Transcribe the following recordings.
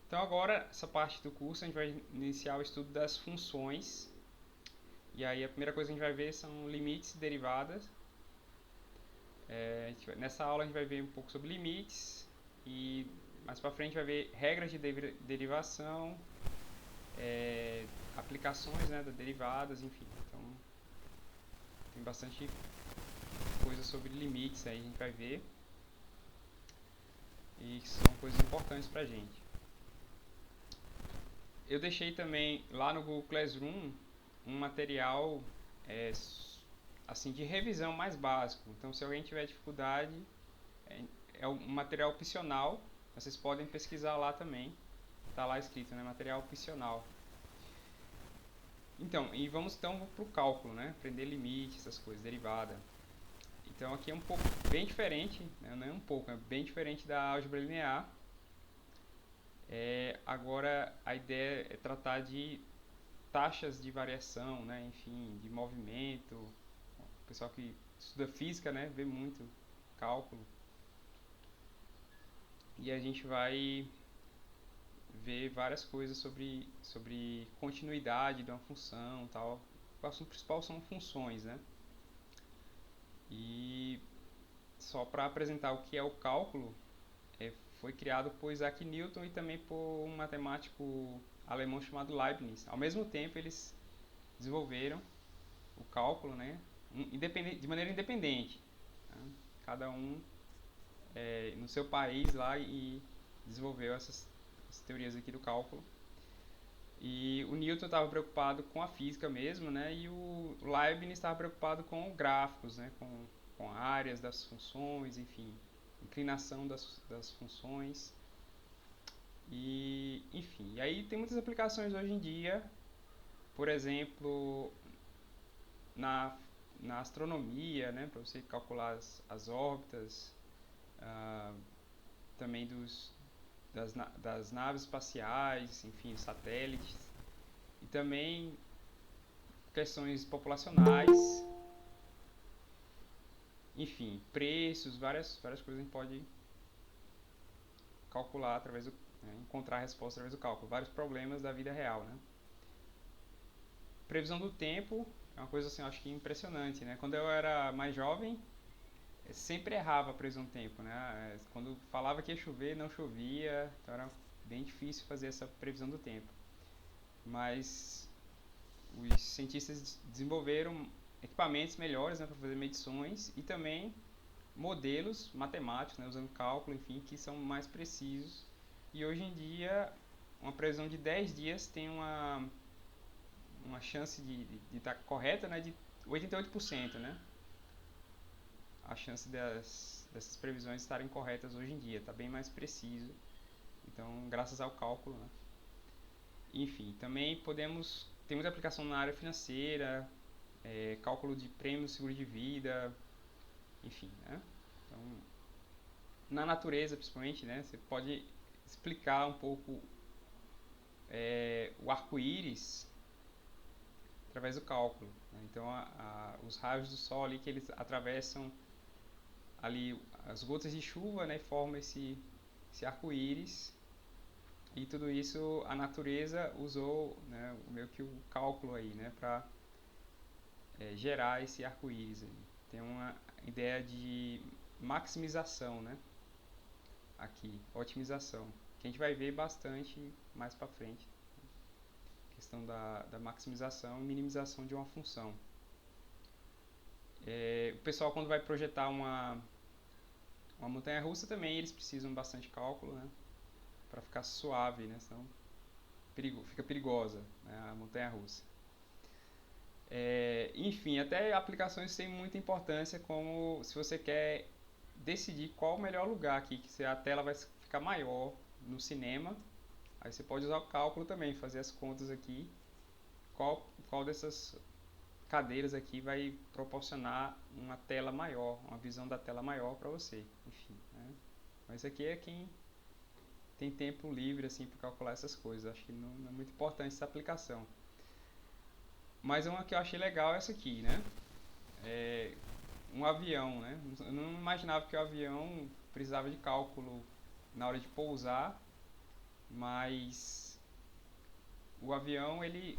Então agora, essa parte do curso, a gente vai iniciar o estudo das funções. E aí a primeira coisa que a gente vai ver são limites e derivadas. Nessa aula a gente vai ver um pouco sobre limites e mais pra frente vai ver regras de derivação, aplicações, né, das derivadas, enfim. Então tem bastante coisa sobre limites aí a gente vai ver e são coisas importantes pra gente. Eu deixei também lá no Google Classroom um material é, assim de revisão mais básico. Então, se alguém tiver dificuldade, é, é um material opcional. Vocês podem pesquisar lá também. Está lá escrito, né? Material opcional. Então, e vamos então para o cálculo, né? Aprender limite, essas coisas, derivada. Então, aqui é um pouco bem diferente, né? Não é um pouco, é bem diferente da álgebra linear. Agora, a ideia é tratar de taxas de variação, né? Enfim, de movimento. O pessoal que estuda física, né? Vê muito cálculo. E a gente vai ver várias coisas sobre continuidade de uma função, tal. O assunto principal são funções, né? E só para apresentar o que é o cálculo, foi criado por Isaac Newton e também por um matemático alemão chamado Leibniz. Ao mesmo tempo, eles desenvolveram o cálculo, né? De maneira independente, né? Cada um no seu país lá e desenvolveu essas teorias aqui do cálculo. E o Newton estava preocupado com a física mesmo, né? E o Leibniz estava preocupado com gráficos, né? Com áreas das funções, enfim, inclinação das funções. E, enfim, e aí tem muitas aplicações hoje em dia, por exemplo, na, na astronomia, né? Para você calcular as órbitas, ah, também das naves espaciais, enfim, satélites. E também questões populacionais, enfim, preços, várias coisas a gente pode calcular através do, encontrar a resposta através do cálculo, vários problemas da vida real, né? Previsão do tempo é uma coisa assim, eu acho que impressionante, né? Quando eu era mais jovem, eu sempre errava a previsão do tempo, né? Quando falava que ia chover, não chovia, então era bem difícil fazer essa previsão do tempo. Mas os cientistas desenvolveram equipamentos melhores, né, para fazer medições e também modelos matemáticos, né, usando cálculo, enfim, que são mais precisos. E hoje em dia, uma previsão de 10 dias tem uma chance de estar correta, né, de 88%, né? A chance dessas previsões estarem corretas hoje em dia, está bem mais preciso. Então, graças ao cálculo, né? Enfim, também tem muita aplicação na área financeira, cálculo de prêmios, seguro de vida, enfim, né? Então, na natureza, principalmente, né? Você pode explicar um pouco o arco-íris através do cálculo, né? Então, os raios do sol ali que eles atravessam ali as gotas de chuva, né? Formam esse arco-íris e tudo isso a natureza usou, né? Meio que o cálculo aí, né? Para gerar esse arco-íris. Tem uma ideia de maximização, né? Aqui, otimização, que a gente vai ver bastante mais para frente. A questão da maximização e minimização de uma função. O pessoal quando vai projetar uma montanha-russa também eles precisam bastante cálculo, né? Para ficar suave, né? Senão fica perigosa, né? A montanha-russa. Enfim, até aplicações têm muita importância, como se você quer decidir qual o melhor lugar aqui, que a tela vai ficar maior no cinema, aí você pode usar o cálculo também, fazer as contas aqui, qual dessas cadeiras aqui vai proporcionar uma tela maior, uma visão da tela maior para você, enfim, né? Mas aqui é quem tem tempo livre assim para calcular essas coisas, acho que não é muito importante essa aplicação. Mas uma que eu achei legal é essa aqui, né? Um avião, né? Eu não imaginava que o avião precisava de cálculo na hora de pousar mas o avião, ele,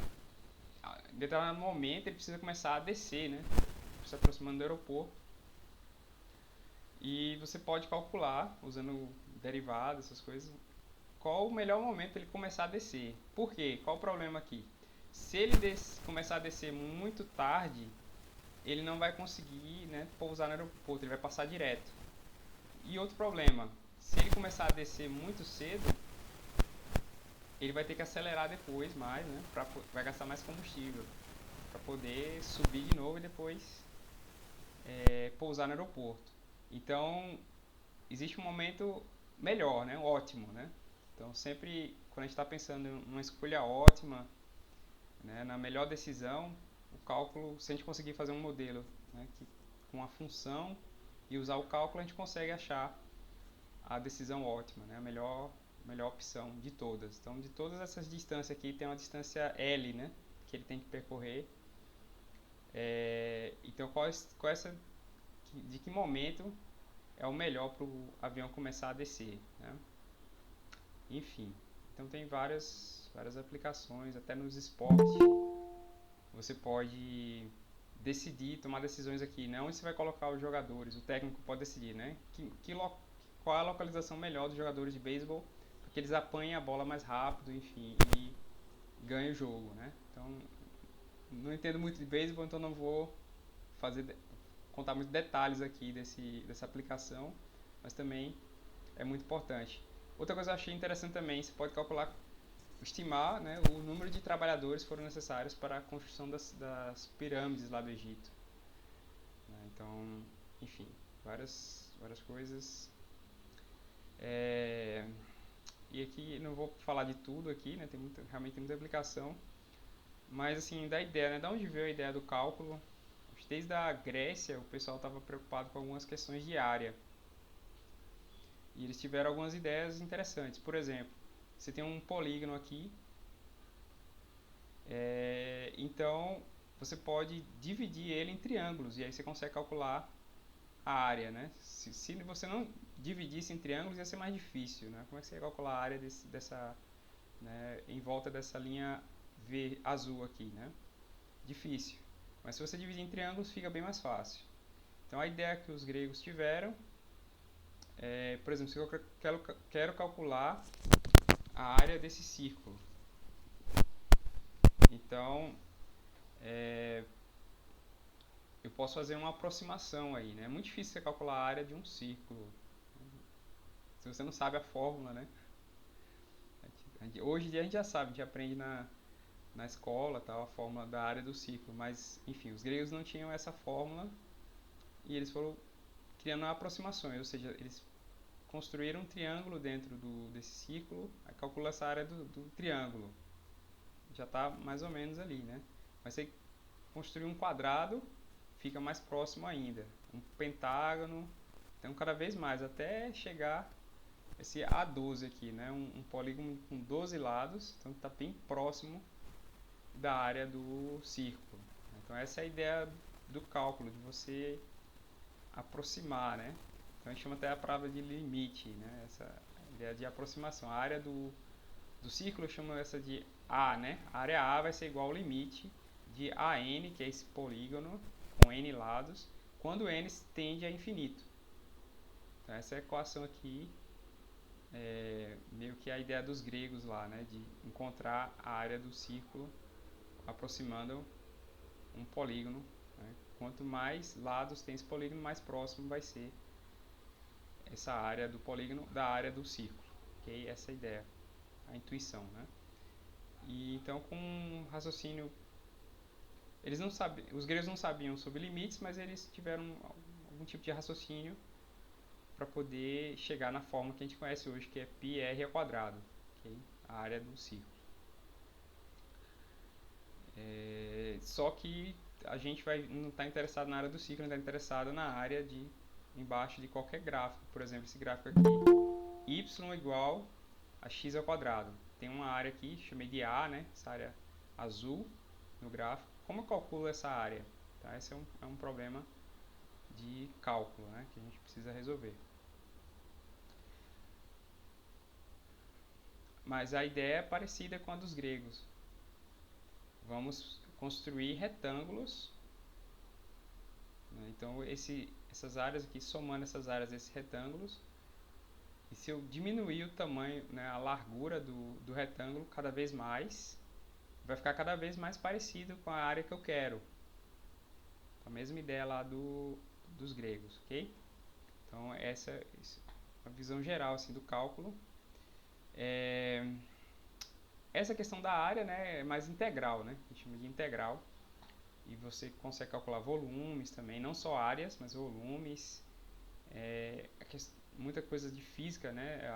em determinado momento, ele precisa começar a descer, né? Se aproximando do aeroporto. E você pode calcular, usando derivadas, essas coisas, qual o melhor momento ele começar a descer. Por quê? Qual o problema aqui? Se ele começar a descer muito tarde, ele não vai conseguir, né, pousar no aeroporto, ele vai passar direto. E outro problema, se ele começar a descer muito cedo, ele vai ter que acelerar depois mais, né, vai gastar mais combustível para poder subir de novo e depois pousar no aeroporto. Então, existe um momento melhor, né, ótimo, né? Então, sempre quando a gente está pensando em uma escolha ótima, né, na melhor decisão, o cálculo, se a gente conseguir fazer um modelo, né, com a função e usar o cálculo, a gente consegue achar a decisão ótima, né, a melhor opção de todas. Então, de todas essas distâncias aqui, tem uma distância L, né, que ele tem que percorrer. Então, de que momento é o melhor para o avião começar a descer, né? Enfim, então tem várias aplicações, até nos esportes. Você pode decidir, tomar decisões aqui, né? Onde você vai colocar os jogadores, o técnico pode decidir, né? Qual é a localização melhor dos jogadores de beisebol, porque eles apanhem a bola mais rápido, enfim, e ganhem o jogo, né? Então, não entendo muito de beisebol, então não vou contar muitos detalhes aqui dessa aplicação, mas também é muito importante. Outra coisa que eu achei interessante também, você pode calcular, estimar, né, o número de trabalhadores que foram necessários para a construção das pirâmides lá do Egito. Né? Então, enfim, várias coisas. É, e aqui não vou falar de tudo aqui, né, realmente tem muita aplicação, mas assim, da ideia, né, da onde veio a ideia do cálculo? Desde a Grécia, o pessoal estava preocupado com algumas questões de área. E eles tiveram algumas ideias interessantes. Por exemplo, você tem um polígono aqui, então você pode dividir ele em triângulos e aí você consegue calcular a área, né? Se você não dividisse em triângulos ia ser mais difícil, né? Como é que você ia calcular a área né, em volta dessa linha azul aqui, né? Difícil. Mas se você dividir em triângulos fica bem mais fácil. Então a ideia que os gregos tiveram por exemplo, se eu quero calcular a área desse círculo, então eu posso fazer uma aproximação aí, né? É muito difícil você calcular a área de um círculo se você não sabe a fórmula, né? Hoje em dia a gente já sabe, a gente aprende na escola, tal, a fórmula da área do círculo, mas enfim, os gregos não tinham essa fórmula e eles foram criando aproximações, ou seja, eles construíram um triângulo dentro desse círculo, aí calcula essa área do triângulo, já está mais ou menos ali, né? Mas você construir um quadrado, fica mais próximo ainda, um pentágono, então cada vez mais, até chegar esse A12 aqui, né? Um polígono com 12 lados, então está bem próximo da área do círculo. Então essa é a ideia do cálculo, de você aproximar, né? Então a gente chama até a palavra de limite, né? Essa ideia de aproximação. A área do círculo eu chamo essa de A, né? A área A vai ser igual ao limite de AN, que é esse polígono com N lados, quando N tende a infinito. Então essa é a equação aqui, meio que a ideia dos gregos lá, né? De encontrar a área do círculo aproximando um polígono. Né? Quanto mais lados tem esse polígono, mais próximo vai ser essa área do polígono da área do círculo. Okay? Essa é a ideia, a intuição, né? E então com um raciocínio, eles não sabiam, os gregos não sabiam sobre limites, mas eles tiveram algum tipo de raciocínio para poder chegar na forma que a gente conhece hoje, que é πr ao quadrado, okay? A área do círculo. Só que a gente não está interessado na área do círculo, a gente está interessado na área embaixo de qualquer gráfico. Por exemplo, esse gráfico aqui, y igual a x ao quadrado. Tem uma área aqui, chamei de A, né? Essa área azul no gráfico. Como eu calculo essa área? Tá? Esse é um problema de cálculo, né? Que a gente precisa resolver. mas a ideia é parecida com a dos gregos. Vamos construir retângulos, né? Então essas áreas aqui, somando essas áreas desses retângulos, e se eu diminuir o tamanho, né, a largura do retângulo cada vez mais, vai ficar cada vez mais parecido com a área que eu quero. A mesma ideia lá dos gregos, ok? Então essa é a visão geral assim, do cálculo. Essa questão da área, né, é mais integral, né? A gente chama de integral. E você consegue calcular volumes também, não só áreas, mas volumes. Muita coisa de física, né?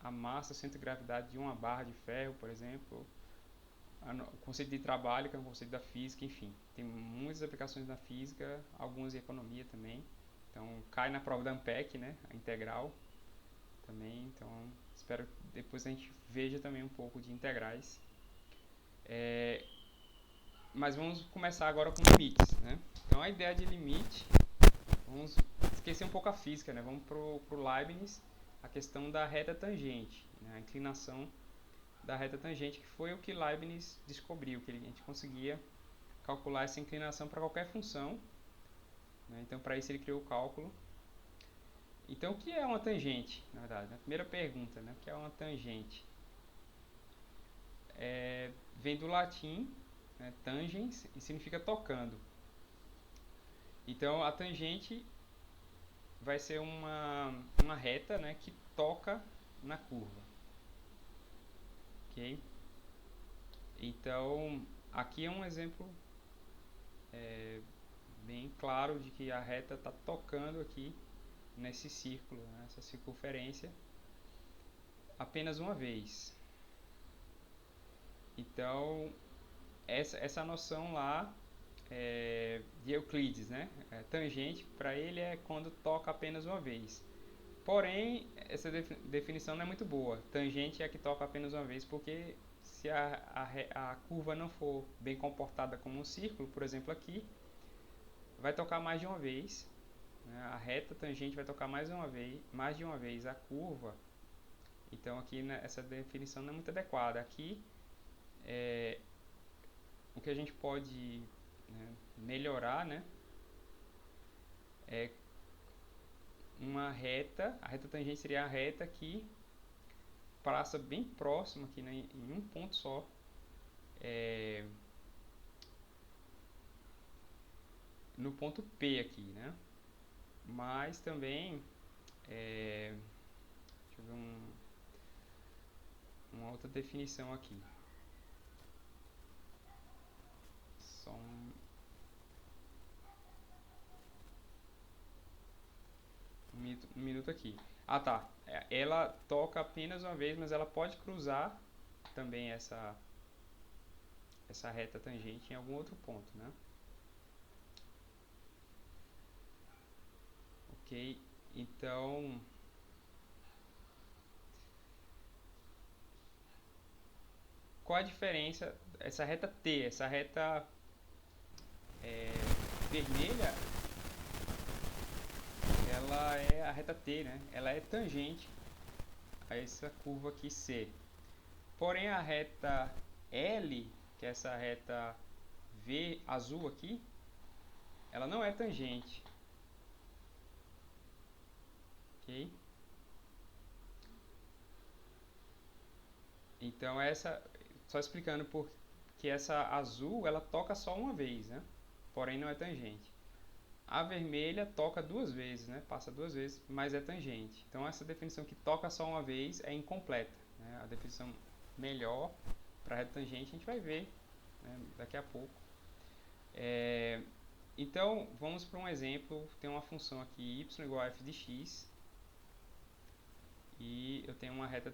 A massa, o centro de gravidade de uma barra de ferro, por exemplo. O conceito de trabalho, que é um conceito da física, enfim. Tem muitas aplicações na física, algumas em economia também. Então, cai na prova da Ampec, né? A integral também. Então, espero que depois a gente veja também um pouco de integrais. Mas vamos começar agora com limites, né? Então, a ideia de limite, vamos esquecer um pouco a física, né? Vamos pro Leibniz, a questão da reta tangente, né? A inclinação da reta tangente, que foi o que Leibniz descobriu, que a gente conseguia calcular essa inclinação para qualquer função, né? Então, para isso ele criou o cálculo. Então, o que é uma tangente, na verdade? A primeira pergunta, né? O que é uma tangente? Vem do latim, né, tangens, e significa tocando. Então, a tangente vai ser uma reta, né, que toca na curva. Ok? Então, aqui é um exemplo bem claro de que a reta está tocando aqui nesse círculo, né, nessa circunferência, apenas uma vez. Então, essa noção lá de Euclides, né? Tangente, para ele é quando toca apenas uma vez. Porém, essa definição não é muito boa. Tangente é a que toca apenas uma vez, porque se a curva não for bem comportada como um círculo, por exemplo aqui, vai tocar mais de uma vez, né? A reta tangente vai tocar mais de uma vez a curva. Então aqui, né, essa definição não é muito adequada. Aqui o que a gente pode, né, melhorar, né, é uma reta. A reta tangente seria a reta que passa bem próximo aqui, né, em um ponto só, no ponto P aqui, né? Mas também, deixa eu ver uma outra definição aqui. Só um minuto aqui. Ah, tá. Ela toca apenas uma vez, mas ela pode cruzar também essa reta tangente em algum outro ponto, né? Ok, então qual a diferença? Essa reta T, essa reta vermelha, ela é a reta T, né? Ela é tangente a essa curva aqui C. Porém, a reta L, que é essa reta V azul aqui, ela não é tangente. Ok? Então, só explicando por que essa azul, ela toca só uma vez, né? Porém, não é tangente. A vermelha toca duas vezes, né? Passa duas vezes, mas é tangente. Então, essa definição que toca só uma vez é incompleta, né? A definição melhor para a reta tangente a gente vai ver, né, daqui a pouco. Então, vamos para um exemplo. Tem uma função aqui, y igual a f de x. E eu tenho uma reta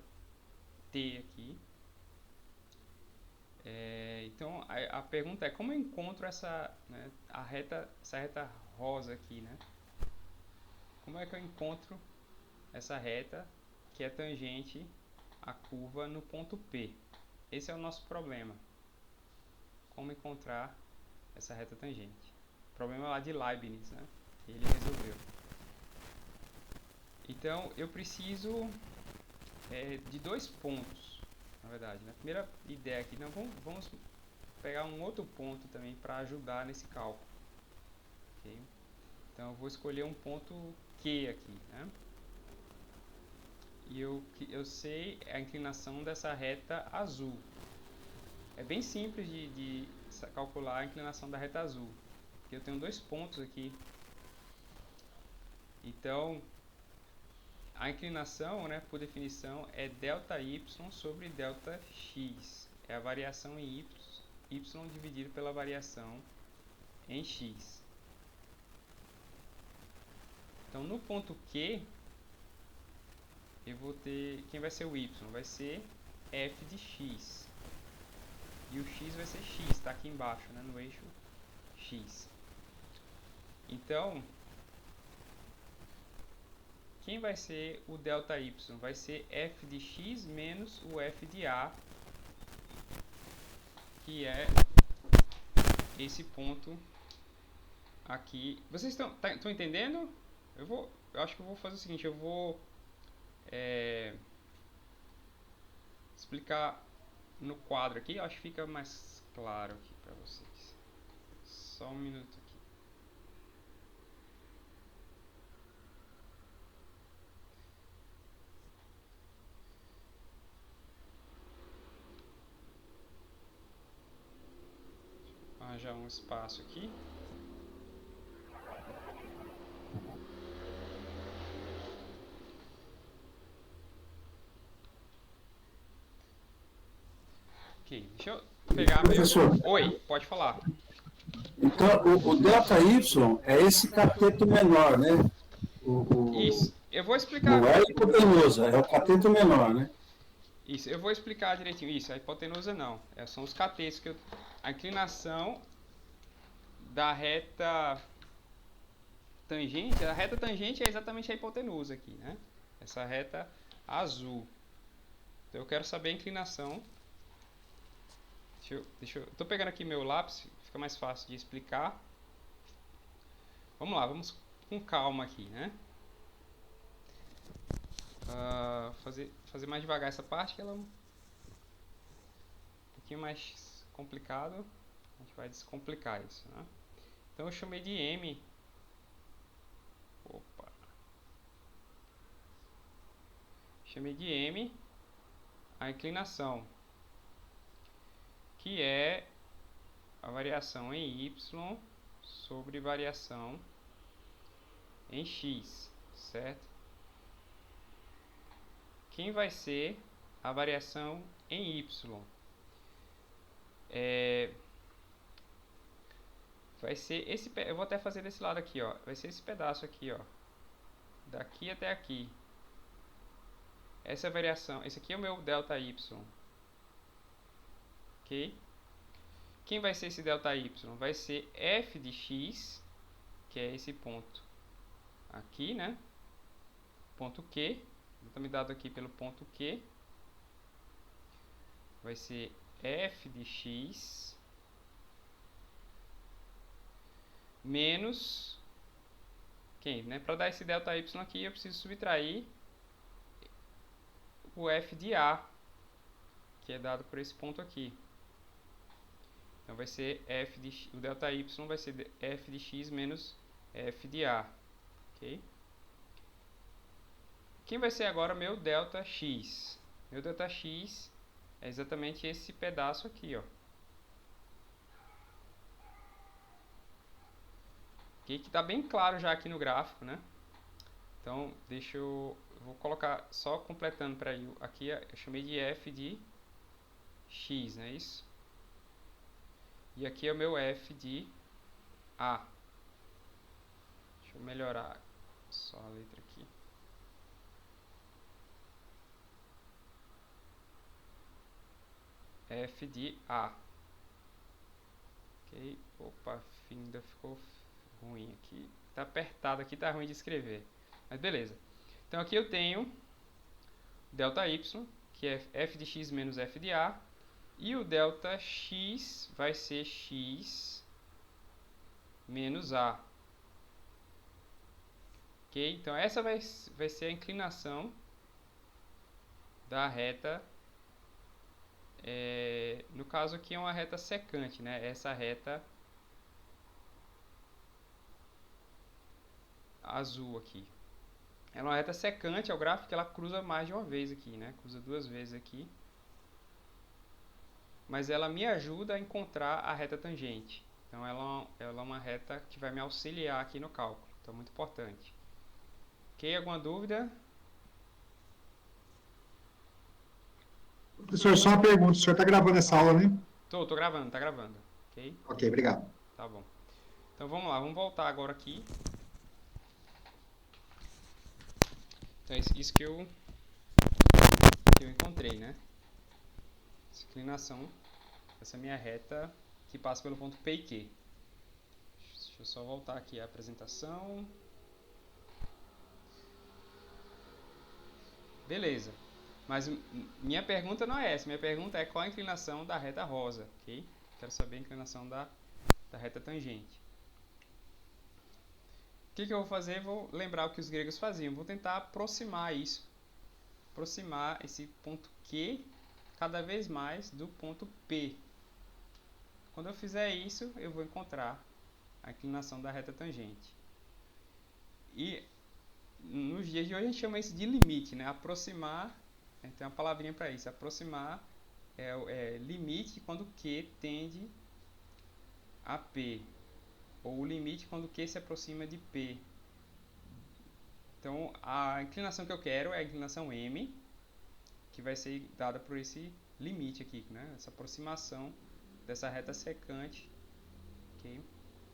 t aqui. Então, a pergunta é como eu encontro essa reta rosa aqui, né? Como é que eu encontro essa reta que é tangente à curva no ponto P? Esse é o nosso problema. Como encontrar essa reta tangente? O problema lá de Leibniz, né? Ele resolveu. Então, eu preciso de dois pontos. na verdade, né? A primeira ideia aqui, não, vamos pegar um outro ponto também para ajudar nesse cálculo, ok? Então eu vou escolher um ponto Q aqui, né? E eu sei a inclinação dessa reta azul. É bem simples de calcular a inclinação da reta azul, porque eu tenho dois pontos aqui. Então, a inclinação, né, por definição, é ΔY sobre ΔX. É a variação em y dividido pela variação em x. Então, no ponto Q, eu vou ter... Quem vai ser o y? Vai ser f de x. E o x vai ser x, está aqui embaixo, né, no eixo x. Então, quem vai ser o ΔY? Vai ser f de x menos o f de a, que é esse ponto aqui. Vocês estão entendendo? Eu acho que eu vou fazer o seguinte, eu vou explicar no quadro aqui, eu acho que fica mais claro aqui para vocês. Só um minuto aqui. Arranjar um espaço aqui. Ok, deixa eu pegar Professor, meu... Oi, pode falar. então o delta Y é esse cateto menor, né? Isso, eu vou Não explicar... é a hipotenusa, é o cateto menor, né? Isso, eu vou explicar direitinho. Isso, a hipotenusa não. São os catetos que a inclinação da reta tangente. A reta tangente é exatamente a hipotenusa aqui, né? Essa reta azul. Então eu quero saber a inclinação. Tô pegando aqui meu lápis, fica mais fácil de explicar. Vamos lá, vamos com calma aqui, né? Fazer mais devagar essa parte, que ela é um pouquinho mais complicado. A gente vai descomplicar isso, né? Então eu chamei de M. Opa. Chamei de M a inclinação, que é a variação em y sobre variação em x, certo? Quem vai ser a variação em y? Vai ser esse, eu vou até fazer desse lado aqui, ó. Vai ser esse pedaço aqui, ó. Daqui até aqui. Essa é a variação. Esse aqui é o meu ΔY. Ok? Quem vai ser esse ΔY? Vai ser f de x, que é esse ponto aqui, né? Ponto Q. Também dado aqui pelo ponto Q. Vai ser f de x menos quem, né? Para dar esse ΔY aqui, eu preciso subtrair o f de a, que é dado por esse ponto aqui. Então vai ser o ΔY vai ser f de x menos f de a, ok? Quem vai ser agora meu ΔX? Meu ΔX é exatamente esse pedaço aqui, ó. Ok? Que está bem claro já aqui no gráfico, né? Então, eu vou colocar só completando para aí. Aqui eu chamei de f de x, não é isso? E aqui é o meu f de a. Deixa eu melhorar só a letra aqui. F de a. Ok? Opa, ainda ficou ruim aqui. Tá apertado aqui, tá ruim de escrever. Mas beleza. Então aqui eu tenho ΔY, que é f de x menos f de a. E o ΔX vai ser x menos a. Ok? Então essa vai ser a inclinação da reta No caso aqui é uma reta secante, né? Essa reta azul aqui. Ela é uma reta secante, é o gráfico que ela cruza mais de uma vez aqui, né? Cruza 2 vezes aqui. Mas ela me ajuda a encontrar a reta tangente. Então ela é uma reta que vai me auxiliar aqui no cálculo. Então muito importante. Ok? Alguma dúvida? Professor, só uma pergunta. O senhor está gravando essa aula, né? Tô gravando, tá gravando. Ok? Ok, obrigado. Tá bom. Então vamos lá, vamos voltar agora aqui. Então isso que eu encontrei, né? Essa inclinação, essa minha reta que passa pelo ponto P e Q. Deixa eu só voltar aqui a apresentação. Beleza. Mas minha pergunta não é essa. Minha pergunta é qual a inclinação da reta rosa, ok? Quero saber a inclinação da reta tangente. O que eu vou fazer? Vou lembrar o que os gregos faziam. Vou tentar aproximar isso. Aproximar esse ponto Q cada vez mais do ponto P. Quando eu fizer isso, eu vou encontrar a inclinação da reta tangente. E nos dias de hoje a gente chama isso de limite, né? Aproximar, tem uma palavrinha para isso. Aproximar é limite quando Q tende a P. Ou o limite quando Q se aproxima de P. Então, a inclinação que eu quero é a inclinação M, que vai ser dada por esse limite aqui, né? Essa aproximação dessa reta secante, okay?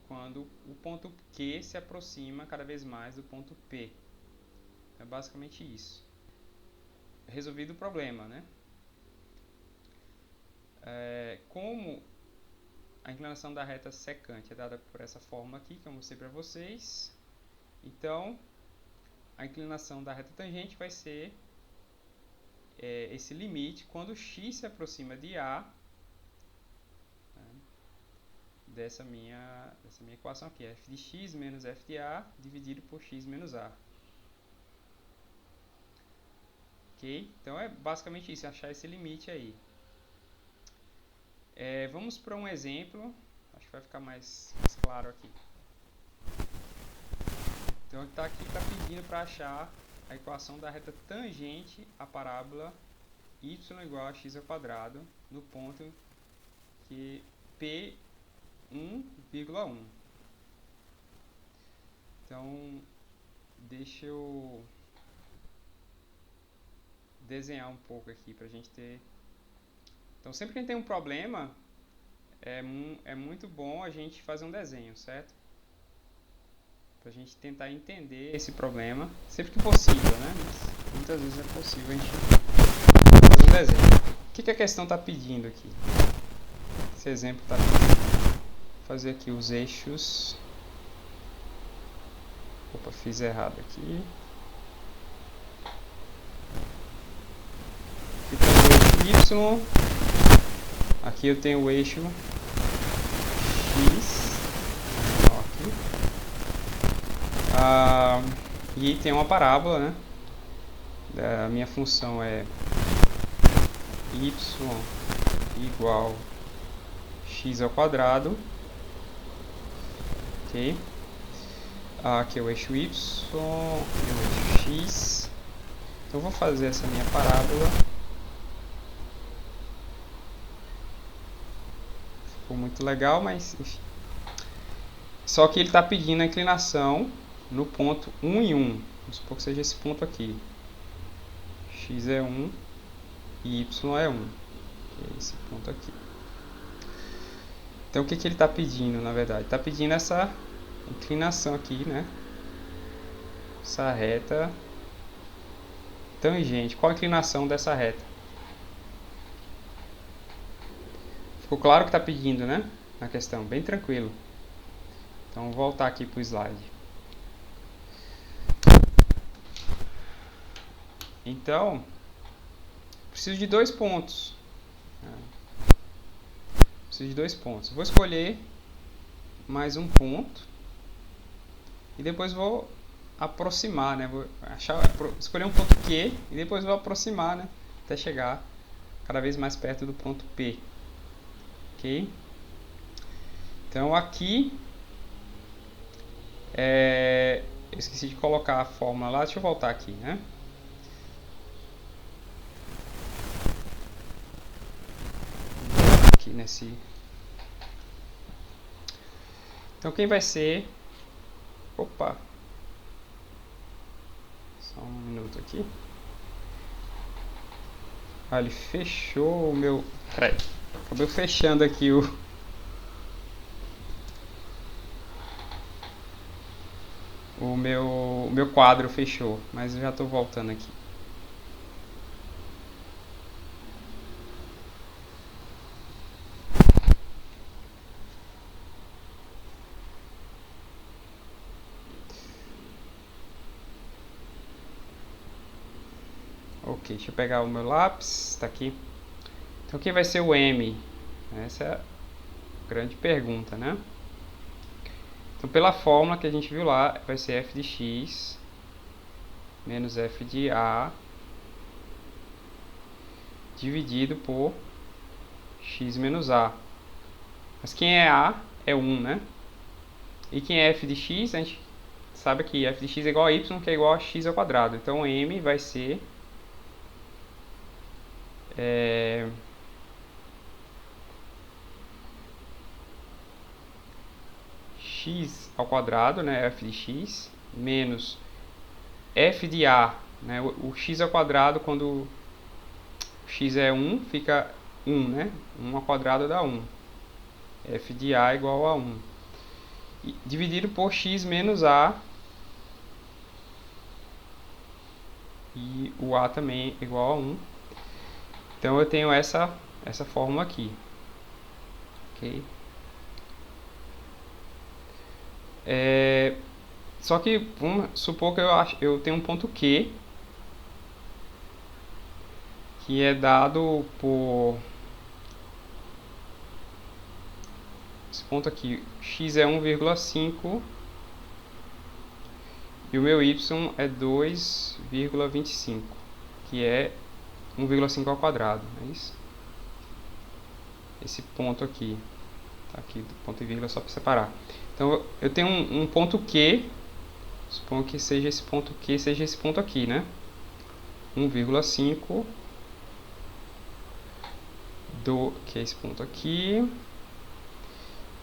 Quando o ponto Q se aproxima cada vez mais do ponto P. É basicamente isso. Resolvido o problema, né? Como a inclinação da reta secante é dada por essa fórmula aqui, que eu mostrei para vocês. Então, a inclinação da reta tangente vai ser esse limite quando x se aproxima de A, né, dessa minha equação aqui, f de x menos f de A dividido por x menos A. Ok? Então, é basicamente isso, achar esse limite aí. Vamos para um exemplo, acho que vai ficar mais claro aqui. Então, aqui está pedindo para achar a equação da reta tangente à parábola y igual a x ao quadrado no ponto que P 1,1. Então, deixa eu desenhar um pouco aqui para a gente ter... Então, sempre que a gente tem um problema, é muito bom a gente fazer um desenho, certo? Para a gente tentar entender esse problema, sempre que possível, né? Mas muitas vezes é possível a gente fazer um desenho. O que a questão está pedindo aqui? Esse exemplo está pedindo. Vou fazer aqui os eixos. Opa, fiz errado aqui. Aqui tem o eixo Y. Aqui eu tenho o eixo X. E tem uma parábola, né? A minha função é y igual x ao quadrado, ok? Aqui é o eixo y e o eixo x. Então eu vou fazer essa minha parábola. Ficou muito legal, mas enfim. Só que ele está pedindo a inclinação no ponto 1 e 1. Vamos supor que seja esse ponto aqui. X é 1 e Y é 1. Que é esse ponto aqui. Então o que ele está pedindo, na verdade? Está pedindo essa inclinação aqui, né? Essa reta tangente. Qual a inclinação dessa reta? Ficou claro que está pedindo, né? Na questão, bem tranquilo. Então vou voltar aqui para o slide. Então, preciso de 2 pontos. Preciso de 2 pontos. Vou escolher mais um ponto. E depois vou aproximar, né? Vou escolher um ponto Q e depois vou aproximar, né? Até chegar cada vez mais perto do ponto P. Ok? Então aqui eu esqueci de colocar a fórmula lá, deixa eu voltar aqui, né? Aqui nesse... Então quem vai ser... Opa! Só um minuto aqui. Ah, ele fechou o meu... Peraí. Acabei fechando aqui o meu quadro fechou, mas eu já estou voltando aqui. Ok, deixa eu pegar o meu lápis, está aqui. Então quem vai ser o M? Essa é a grande pergunta, né? Então pela fórmula que a gente viu lá, vai ser f de x menos f de a dividido por x menos a. Mas quem é a é 1, né? E quem é f de x, a gente sabe que f de x é igual a y, que é igual a x ao quadrado. Então m vai ser x ao quadrado, né, f de x, menos f de a, né, o x ao quadrado, quando o x é 1, fica 1, né, 1 ao quadrado dá 1, f de a igual a 1, e dividido por x menos a, e o a também é igual a 1, então eu tenho essa fórmula aqui, ok? Só que vamos supor que eu tenho um ponto Q, que é dado por esse ponto aqui, x é 1,5 e o meu y é 2,25, que é 1,5 ao quadrado, é isso? Esse ponto aqui, tá aqui do ponto e vírgula só para separar. Então eu tenho um ponto Q, suponho que seja esse ponto Q, seja esse ponto aqui, né? 1,5 que é esse ponto aqui,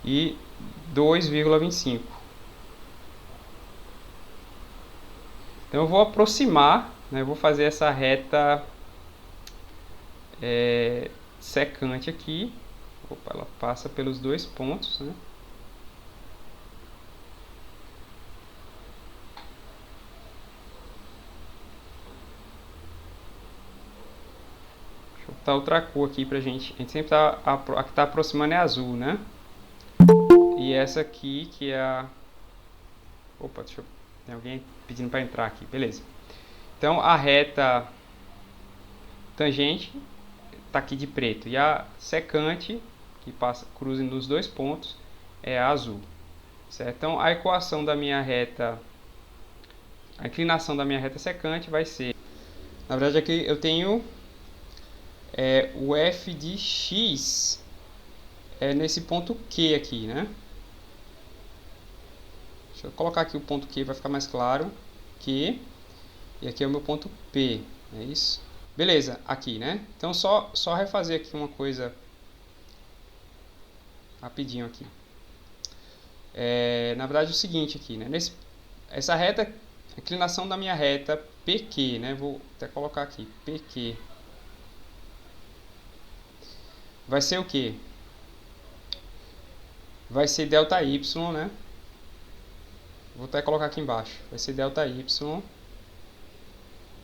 e 2,25. Então eu vou aproximar, né, eu vou fazer essa reta secante aqui. Opa, ela passa pelos dois pontos, né? Deixa eu botar outra cor aqui pra gente. A gente sempre tá, a que tá aproximando é azul, né? E essa aqui que é a... Opa, deixa eu... Tem alguém pedindo para entrar aqui, beleza. Então a reta tangente está aqui de preto e a secante, que cruza nos dois pontos, é a azul, certo? Então a equação da minha reta, a inclinação da minha reta secante vai ser, na verdade aqui eu tenho o f de x nesse ponto Q aqui, né? Deixa eu colocar aqui o ponto Q, vai ficar mais claro. Q, e aqui é o meu ponto P, é isso? Beleza, aqui, né? Então só refazer aqui uma coisa rapidinho aqui. Na verdade é o seguinte aqui, né? Essa reta, a inclinação da minha reta PQ, né? Vou até colocar aqui, PQ. Vai ser o quê? Vai ser ΔY, né? Vou até colocar aqui embaixo. Vai ser ΔY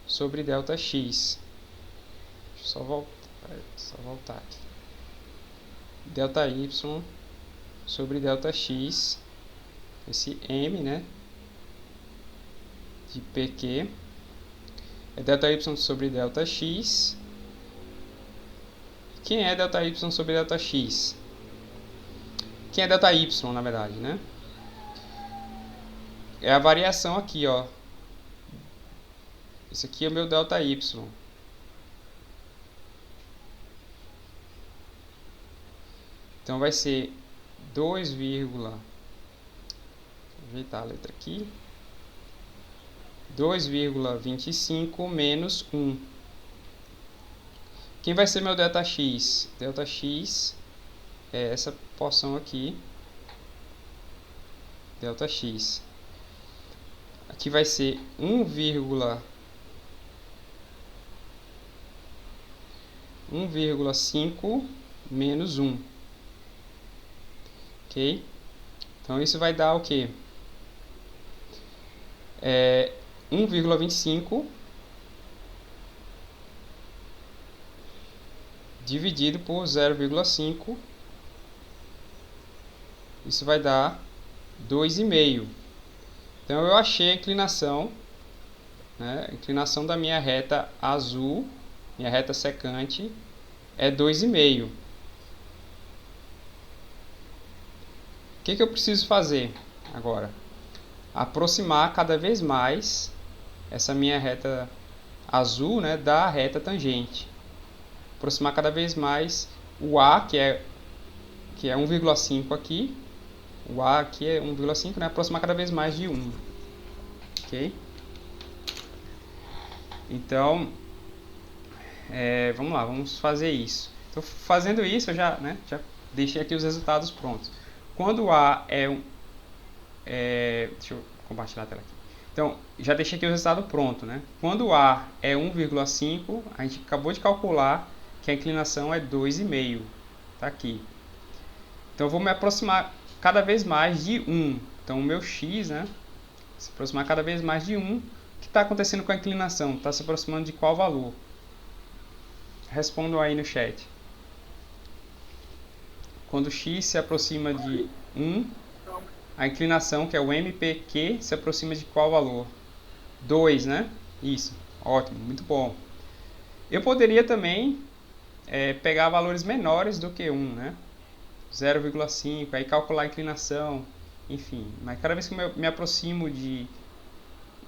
sobre ΔX. Deixa eu só voltar aqui. ΔY sobre ΔX. Esse M, né? De PQ. É ΔY sobre ΔX. Quem é ΔY sobre ΔX? Quem é ΔY, na verdade, né? É a variação aqui, ó. Esse aqui é o meu ΔY. Então vai ser 2, ajeitar a letra aqui, 2,25 menos 1. Quem vai ser meu ΔX? ΔX é essa porção aqui, ΔX. Aqui vai ser 1,5 menos 1. Ok? Então isso vai dar o quê? 1,25 dividido por 0,5. Isso vai dar 2,5. Então eu achei a inclinação, né? A inclinação da minha reta azul, minha reta secante, é 2,5. O que eu preciso fazer agora? Aproximar cada vez mais essa minha reta azul, né, da reta tangente. Aproximar cada vez mais o A, que é 1,5 aqui. O A aqui é 1,5, né? Aproximar cada vez mais de 1. Ok? Então, vamos lá, vamos fazer isso. Então, fazendo isso, eu já deixei aqui os resultados prontos. Quando o A deixa eu compartilhar a tela aqui. Então, já deixei aqui o resultado pronto, né? Quando o A é 1,5, a gente acabou de calcular que a inclinação é 2,5. Tá aqui. Então, eu vou me aproximar cada vez mais de 1. Então, o meu x, né? Se aproximar cada vez mais de 1. O que está acontecendo com a inclinação? Está se aproximando de qual valor? Respondam aí no chat. Quando x se aproxima de 1, a inclinação, que é o MPQ, se aproxima de qual valor? 2, né? Isso, ótimo, muito bom. Eu poderia também pegar valores menores do que 1, né? 0,5, aí calcular a inclinação, enfim. Mas cada vez que eu me aproximo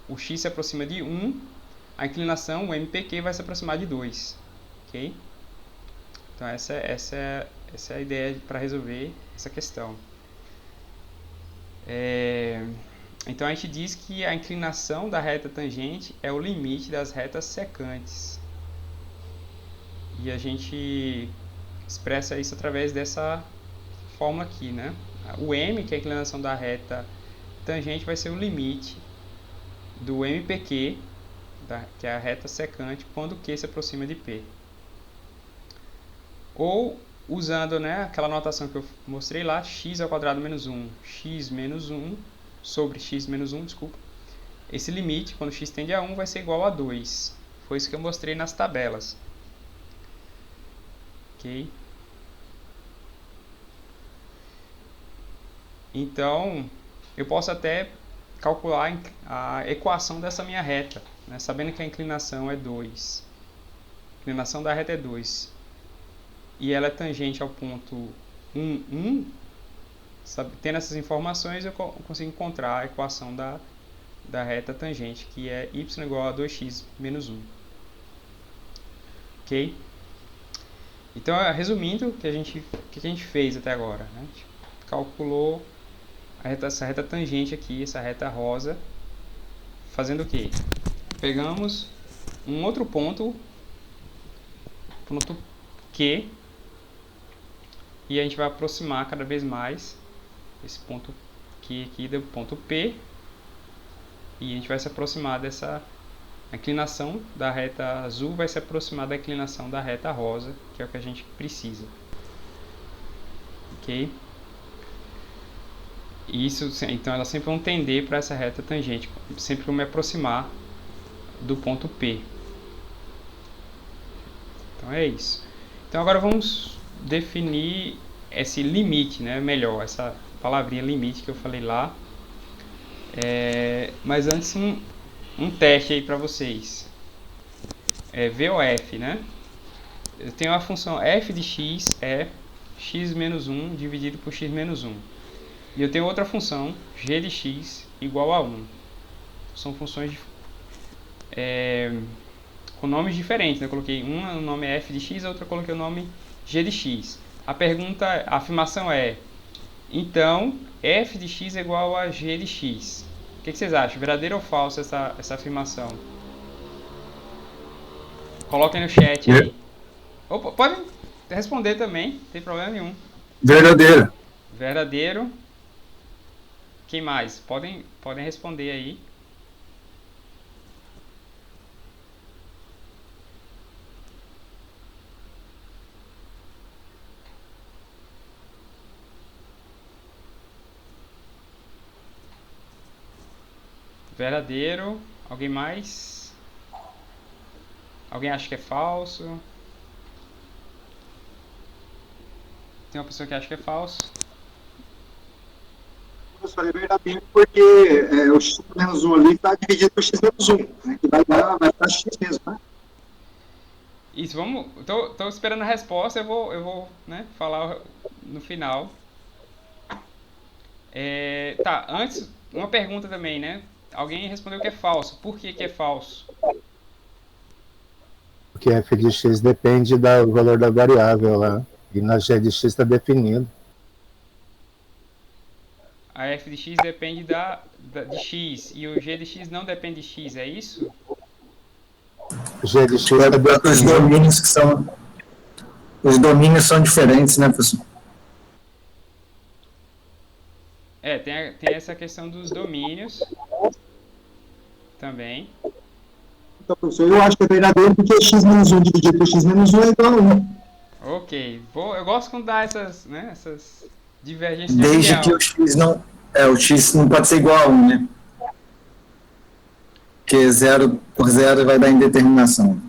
o x se aproxima de 1, a inclinação, o MPQ, vai se aproximar de 2. Ok? Então essa é a ideia para resolver essa questão. Então a gente diz que a inclinação da reta tangente é o limite das retas secantes. E a gente expressa isso através dessa fórmula aqui, né? O M, que é a inclinação da reta tangente, vai ser o limite do MPQ, que é a reta secante, quando Q se aproxima de P. Ou usando, né, aquela notação que eu mostrei lá, x ao quadrado menos 1, x menos 1 sobre x menos 1, desculpa. Esse limite, quando x tende a 1, vai ser igual a 2. Foi isso que eu mostrei nas tabelas. Ok? Então, eu posso até calcular a equação dessa minha reta, né, sabendo que a inclinação é 2. A inclinação da reta é 2. E ela é tangente ao ponto 1, 1. Tendo essas informações, eu consigo encontrar a equação da reta tangente, que é y igual a 2x menos 1. Ok? Então, resumindo, o que a gente fez até agora? Né? A gente calculou essa reta tangente aqui, essa reta rosa, fazendo o quê? Pegamos um outro ponto Q, e a gente vai aproximar cada vez mais esse ponto Q aqui do ponto P, e a gente vai se aproximar dessa inclinação da reta azul, vai se aproximar da inclinação da reta rosa, que é o que a gente precisa. Ok? Isso, então elas sempre vão tender para essa reta tangente, sempre que eu me aproximar do ponto P. Então é isso. Então agora vamos definir esse limite, né? Melhor, essa palavrinha limite que eu falei lá. Mas antes um teste aí para vocês. VOF, né? Eu tenho a função f de x é x menos 1 dividido por x menos 1. E eu tenho outra função, g de x igual a 1. São funções com nomes diferentes, né? Eu coloquei uma, o nome é f de x, a outra eu coloquei o nome g de x. a afirmação é: então f de x é igual a g de x. O que vocês acham? Verdadeiro ou falso essa afirmação? Coloquem no chat aí. Opa, podem responder também, não tem problema nenhum. Verdadeira. Verdadeiro. Quem mais? Podem responder aí. Verdadeiro. Alguém mais? Alguém acha que é falso? Tem uma pessoa que acha que é falso. Professor, é verdadeiro porque o x menos 1 ali está dividido por x menos 1, né, que vai dar x mesmo, né? Isso, vamos. Tô esperando a resposta, eu vou, né, falar no final. Tá, antes, uma pergunta também, né? Alguém respondeu que é falso. Por que é falso? Porque f de x depende do valor da variável lá. E na g de x está definido. A f de x depende de x e o g de x não depende de x, é isso? G de x está definido. Os domínios são diferentes, né, professor? Tem essa questão dos domínios também. Então, professor, eu acho que é verdadeiro porque x menos 1 dividido por x menos 1 é igual a 1. Ok, eu gosto quando dá essas divergências de Desde opinião. que o x não pode ser igual a 1, né? Porque 0 por 0 vai dar indeterminação.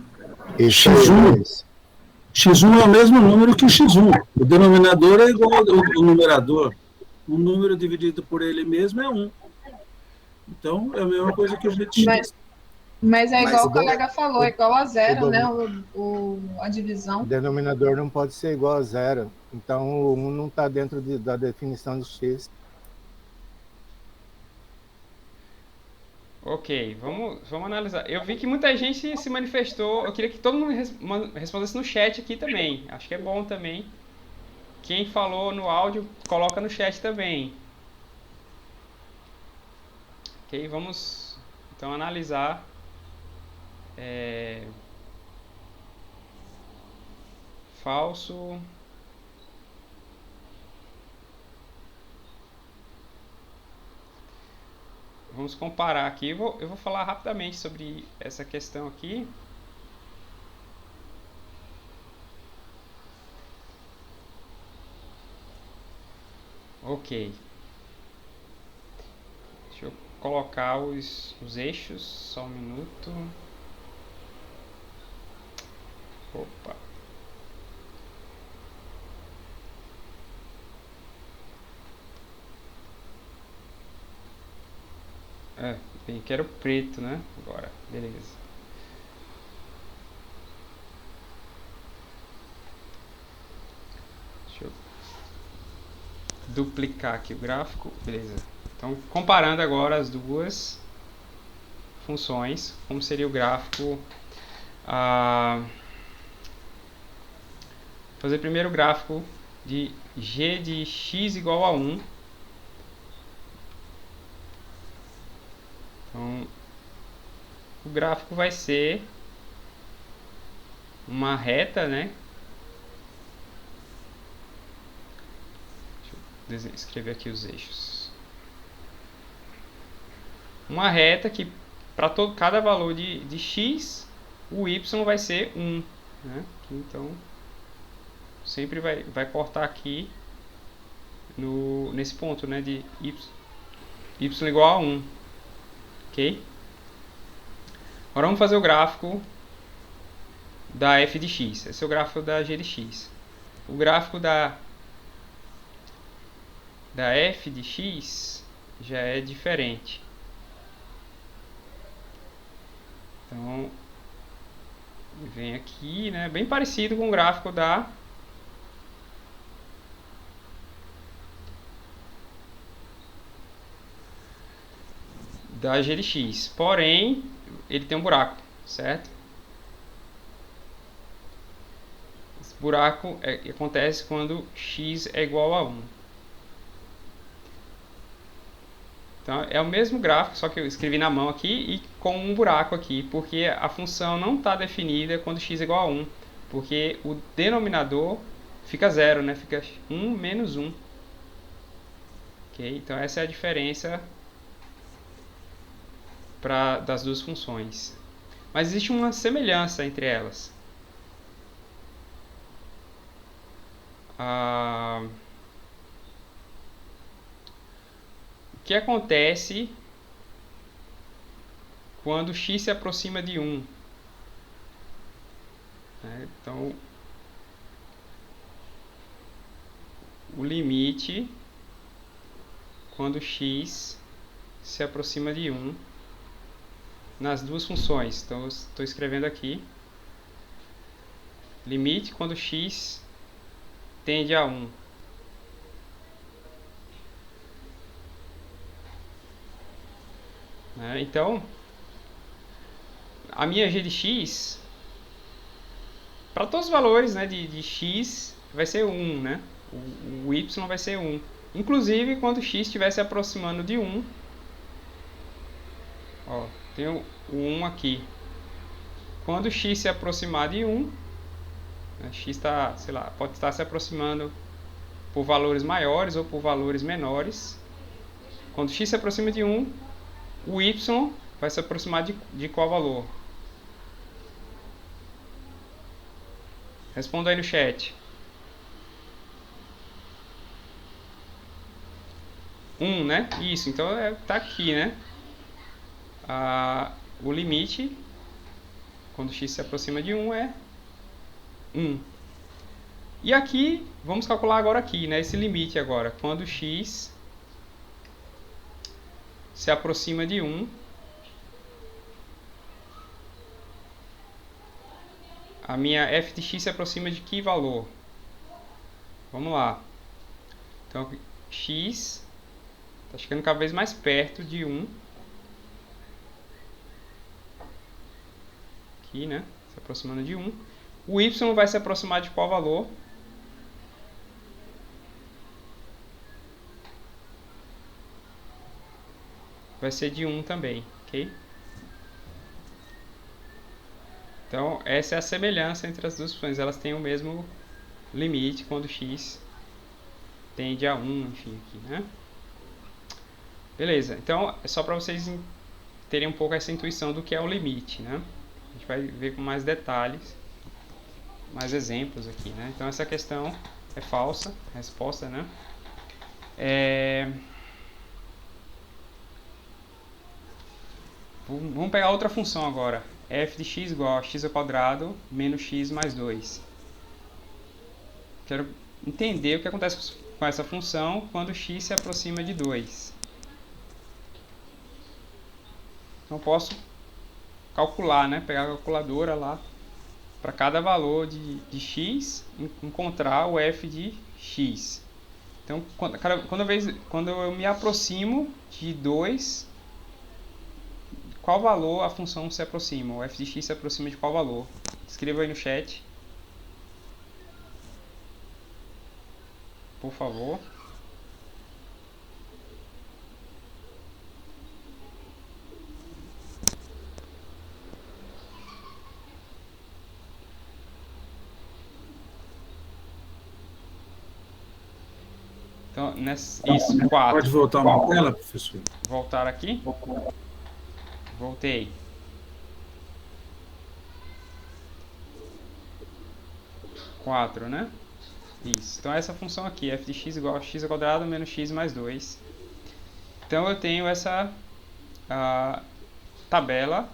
E X1. X1 é o mesmo número que x1. O denominador é igual ao numerador. Um número dividido por ele mesmo é 1. Então, é a mesma coisa que o g de x. Mas é igual Mas o colega falou, é igual a zero, né? A O divisão. denominador não pode ser igual a zero. Então, o 1 não está dentro da definição de x. Ok, vamos analisar. Eu vi que muita gente se manifestou. Eu queria que todo mundo respondesse no chat aqui também. Acho que é bom também. Quem falou no áudio, coloca no chat também. Ok, vamos então analisar. Falso. Vamos comparar aqui. Eu vou falar rapidamente sobre essa questão aqui. Ok. Deixa eu colocar os eixos. Só um minuto. Opa. Bem, quero preto, né? Agora, beleza. Deixa eu duplicar aqui o gráfico, beleza. Então, comparando agora as duas funções, como seria o gráfico? Fazer primeiro o gráfico de g de x igual a 1. Então, o gráfico vai ser uma reta, né? Deixa eu escrever aqui os eixos. Uma reta que para cada valor de x, o y vai ser 1, né? Então, sempre vai cortar aqui nesse ponto, né? De y igual a 1. Ok? Agora vamos fazer o gráfico da f de x. Esse é o gráfico da g de x. O gráfico da f de x já é diferente. Então, vem aqui, né? Bem parecido com o gráfico da g de x. Porém, ele tem um buraco, certo? buraco acontece quando x é igual a 1. Então, é o mesmo gráfico, só que eu escrevi na mão aqui e com um buraco aqui, porque a função não está definida quando x é igual a 1, porque o denominador fica 0, né? Fica 1 menos 1. Okay? Então, essa é a diferença das duas funções. Mas existe uma semelhança entre elas. O que acontece quando x se aproxima de 1? Então, o limite quando x se aproxima de 1 nas duas funções. Então, estou escrevendo aqui. Limite quando x tende a 1. Então, a minha g de x, para todos os valores, né, de x, vai ser 1, né? O y vai ser 1. Inclusive, quando x estiver se aproximando de 1, ó, tem o 1 aqui. Quando x se aproximar de 1, né, x está, sei lá, pode estar se aproximando por valores maiores ou por valores menores. Quando x se aproxima de 1, o y vai se aproximar de qual valor? Responda aí no chat. 1, né? Isso, então tá aqui, né? O limite, quando x se aproxima de 1, é 1. E aqui, vamos calcular agora aqui, né? Esse limite agora. Quando x se aproxima de 1, a minha f de x se aproxima de que valor? Vamos lá. Então, x está chegando cada vez mais perto de 1. Aqui, né? Se aproximando de 1. O y vai se aproximar de qual valor? Vai ser de 1 também, ok? Então, essa é a semelhança entre as duas funções. Elas têm o mesmo limite quando x tende a 1, enfim, aqui, né? Beleza, então é só para vocês terem um pouco essa intuição do que é o limite, né? A gente vai ver com mais detalhes, mais exemplos aqui, né? Então, essa questão é falsa, a resposta, né? Vamos pegar outra função agora. F de x igual a x ao quadrado menos x mais 2. Quero entender o que acontece com essa função quando x se aproxima de 2. Então, posso calcular, né? Pegar a calculadora lá, para cada valor de x, encontrar o f de x. Então, quando eu me aproximo de 2, qual valor a função se aproxima? O f de x se aproxima de qual valor? Escreva aí no chat, por favor. Então, isso, 4. Pode voltar uma tela, professor? Voltar aqui. Voltei. 4, né? Isso. Então, essa função aqui, f de x igual a x ao quadrado menos x mais 2. Então, eu tenho essa tabela.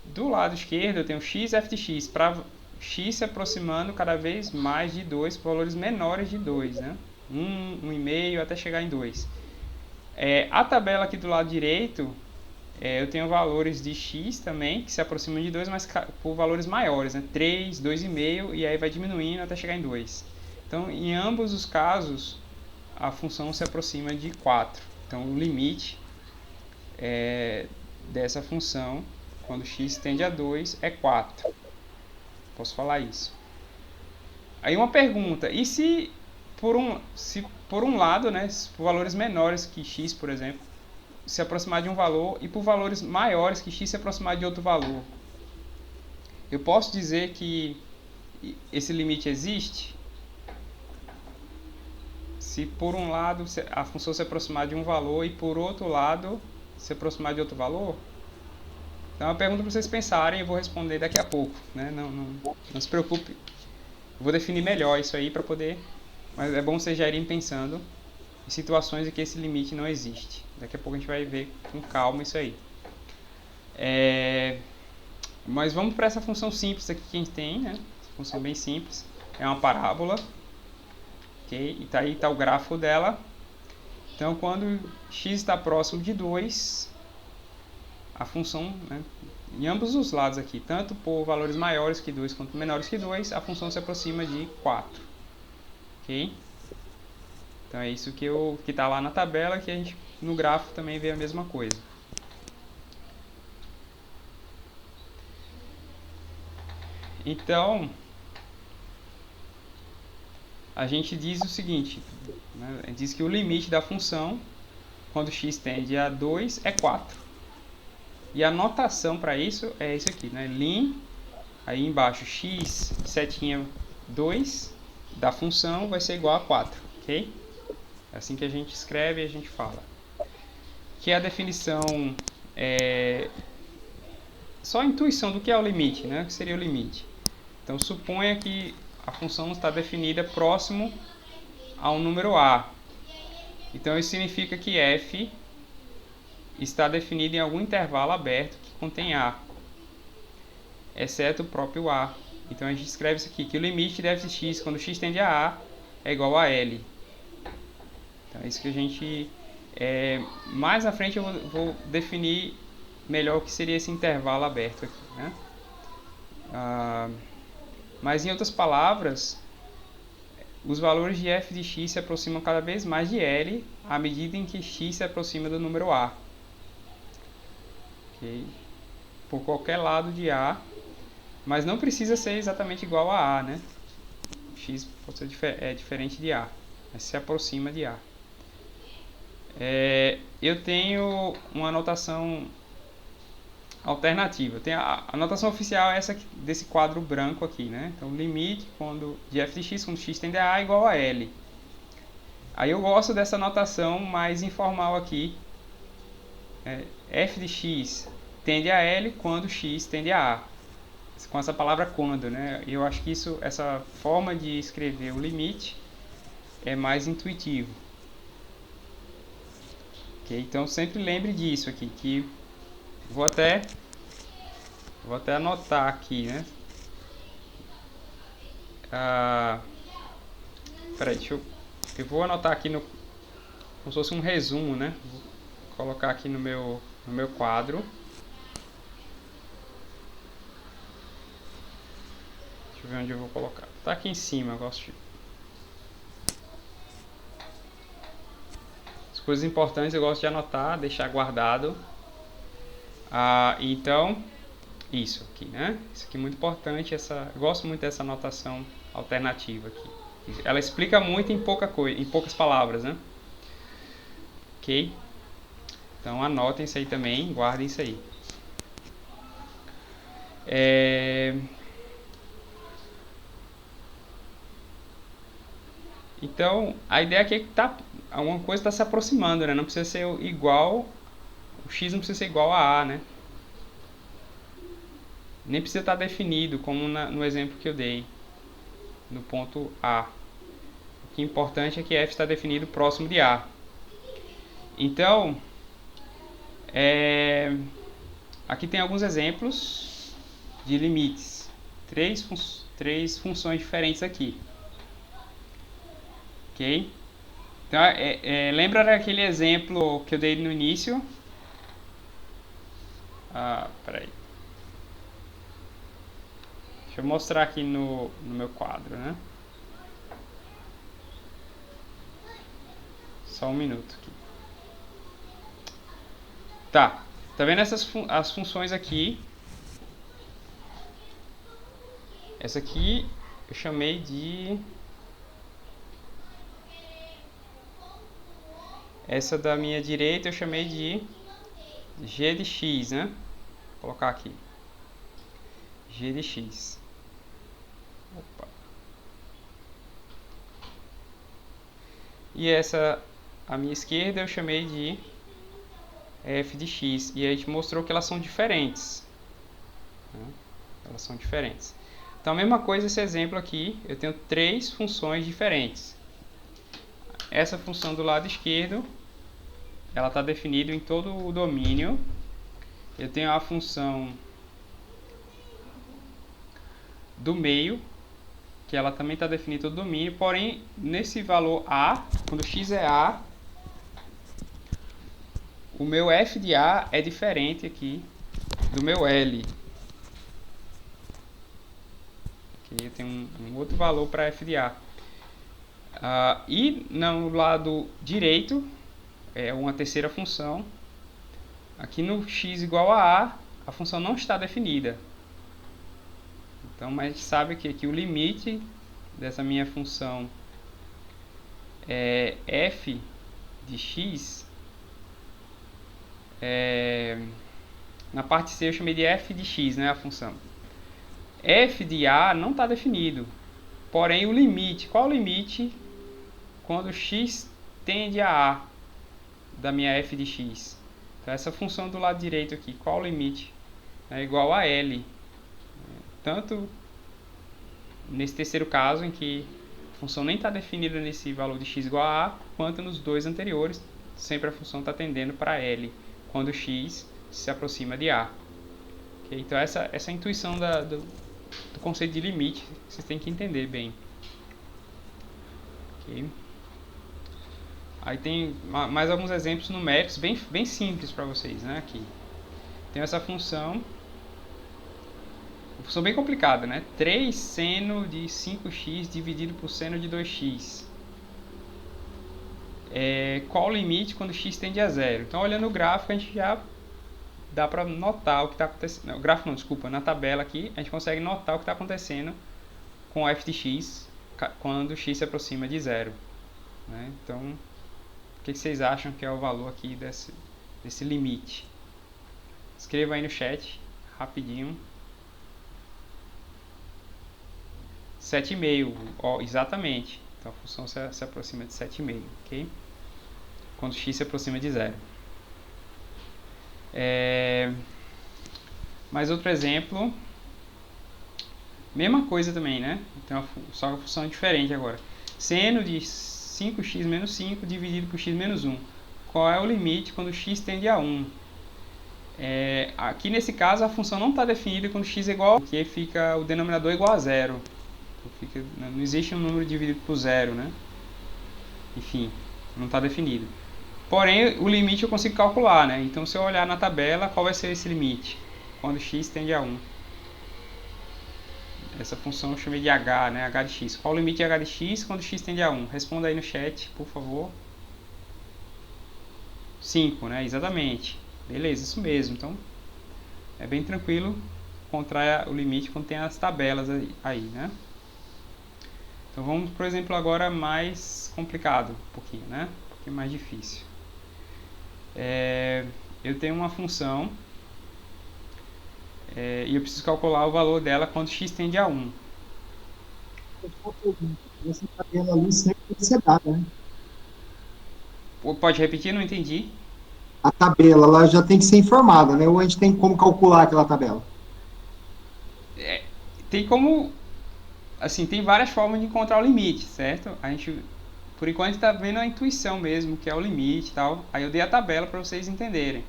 Do lado esquerdo, eu tenho x, f de x. Para x se aproximando cada vez mais de 2, por valores menores de 2, né? 1, 1,5 até chegar em 2. A tabela aqui do lado direito, eu tenho valores de x também, que se aproximam de 2, mas por valores maiores, né? 3, 2,5, e aí vai diminuindo até chegar em 2. Então, em ambos os casos, a função se aproxima de 4. Então, o limite dessa função, quando x tende a 2, é 4. Posso falar isso. Aí uma pergunta, e se por um lado, né, por valores menores que x, por exemplo, se aproximar de um valor e por valores maiores que x se aproximar de outro valor, eu posso dizer que esse limite existe? Se por um lado a função se aproximar de um valor e por outro lado se aproximar de outro valor? Então é uma pergunta para vocês pensarem e eu vou responder daqui a pouco, né? Não se preocupe, eu vou definir melhor isso aí para poder, mas é bom vocês já irem pensando em situações em que esse limite não existe. Daqui a pouco a gente vai ver com calma isso aí. Mas vamos para essa função simples aqui que a gente tem, né? Essa função bem simples, é uma parábola, ok? E aí está o gráfico dela. Então quando x está próximo de 2, a função, né, em ambos os lados aqui, tanto por valores maiores que 2 quanto menores que 2, a função se aproxima de 4. Ok? Então é isso que está lá na tabela, que a gente no gráfico também vê a mesma coisa. Então, a gente diz o seguinte, né, a gente diz que o limite da função, quando x tende a 2, é 4. E a notação para isso é isso aqui, né? Lim, aí embaixo x, setinha 2, da função vai ser igual a 4, ok? É assim que a gente escreve e a gente fala. Que é a definição, só a intuição do que é o limite, né? O que seria o limite? Então, suponha que a função está definida próximo a um número a. Então, isso significa que f está definido em algum intervalo aberto que contém a, exceto o próprio a. Então a gente escreve isso aqui, que o limite de f de x quando x tende a é igual a L. Então é isso que a gente... mais à frente eu vou definir melhor o que seria esse intervalo aberto aqui, né? Mas em outras palavras, os valores de f de x se aproximam cada vez mais de L à medida em que x se aproxima do número a. Okay. Por qualquer lado de A, mas não precisa ser exatamente igual a A, né? X pode ser diferente de A, mas se aproxima de A. Eu tenho uma notação alternativa. A notação oficial é essa aqui, desse quadro branco aqui, né? Então, o limite de f de x quando x tende a A é igual a L. Aí eu gosto dessa notação mais informal aqui. F de x tende a L quando x tende a A. Com essa palavra quando, né? Eu acho que essa forma de escrever o limite é mais intuitivo. Okay? Então sempre lembre disso aqui, que vou até anotar aqui, né? Peraí, eu vou anotar aqui como se fosse um resumo, né? Vou colocar aqui no meu quadro. Deixa eu ver onde eu vou colocar. Tá aqui em cima, eu gosto de... As coisas importantes eu gosto de anotar, deixar guardado. Então, isso aqui, né? Isso aqui é muito importante, eu gosto muito dessa anotação alternativa aqui. Ela explica muito em poucas palavras, né? Ok? Então anotem isso aí também, guardem isso aí. Então, a ideia aqui é que alguma coisa está se aproximando, né? Não precisa ser igual, o x não precisa ser igual a A, né? Nem precisa estar definido, como no exemplo que eu dei, no ponto A. O que é importante é que f está definido próximo de A. Então, aqui tem alguns exemplos de limites. Três funções diferentes aqui. Ok? Então, lembra daquele exemplo que eu dei no início? Peraí. Deixa eu mostrar aqui no meu quadro, né? Só um minuto aqui. Tá vendo as funções aqui? Essa aqui eu chamei de... Essa da minha direita eu chamei de g de x, né? Vou colocar aqui. G de x. Opa. E essa, a minha esquerda, eu chamei de f de x. E a gente mostrou que elas são diferentes. Né? Elas são diferentes. Então, a mesma coisa esse exemplo aqui. Eu tenho 3 funções diferentes. Essa função do lado esquerdo, ela está definida em todo o domínio. Eu tenho a função do meio, que ela também está definida em todo o domínio, porém, nesse valor A, quando x é A, o meu f de A é diferente aqui do meu L. Aqui eu tenho um outro valor para f de A. E no lado direito, é uma terceira função. Aqui no x igual a função não está definida. Então, mas a gente sabe que aqui o limite dessa minha função é f de x. Na parte C eu chamei de f de x, né, a função. F de A não está definido. Porém, o limite, qual o limite quando x tende a A da minha f de x? Então, essa função do lado direito aqui, qual o limite? É igual a L. Tanto nesse terceiro caso, em que a função nem está definida nesse valor de x igual a A, quanto nos dois anteriores, sempre a função está tendendo para L, quando x se aproxima de A. Okay? Então, essa é a intuição do conceito de limite, vocês têm que entender bem. Okay? Aí tem mais alguns exemplos numéricos bem simples para vocês, né? Aqui tem essa função bem complicada, né? 3 seno de 5x dividido por seno de 2x. Qual o limite quando x tende a zero? Então, olhando o gráfico, a gente já dá para notar o que está acontecendo. O gráfico não, desculpa, na tabela aqui, a gente consegue notar o que está acontecendo com f de x quando x se aproxima de zero. Né? Então, o que vocês acham que é o valor aqui desse limite? Escreva aí no chat, rapidinho. 7,5, exatamente. Então, a função se aproxima de 7,5, ok? Quando x se aproxima de zero. Mais outro exemplo. Mesma coisa também, né? Então, só que a função é diferente agora. Seno de 5x menos 5 dividido por x menos 1. Qual é o limite quando x tende a 1? Aqui nesse caso, a função não está definida quando x é igual a... Porque fica o denominador igual a zero. Não existe um número dividido por zero, né? Enfim, não está definido. Porém, o limite eu consigo calcular, né? Então, se eu olhar na tabela, qual vai ser esse limite? Quando x tende a 1. Essa função eu chamei de h, né? H de x. Qual o limite de h de x quando x tende a 1? Responda aí no chat, por favor. 5, né? Exatamente. Beleza, isso mesmo. Então, é bem tranquilo encontrar o limite quando tem as tabelas aí, né? Então, vamos para o exemplo agora mais complicado, um pouquinho, né? Um pouquinho mais difícil. Eu tenho uma função e eu preciso calcular o valor dela quando x tende a 1. Essa tabela ali sempre tem que ser dada, né? Pode repetir? Não entendi. A tabela lá já tem que ser informada, né? Ou a gente tem como calcular aquela tabela? Tem como... Assim, tem várias formas de encontrar o limite, certo? A gente, por enquanto, está vendo a intuição mesmo, que é o limite e tal. Aí eu dei a tabela para vocês entenderem.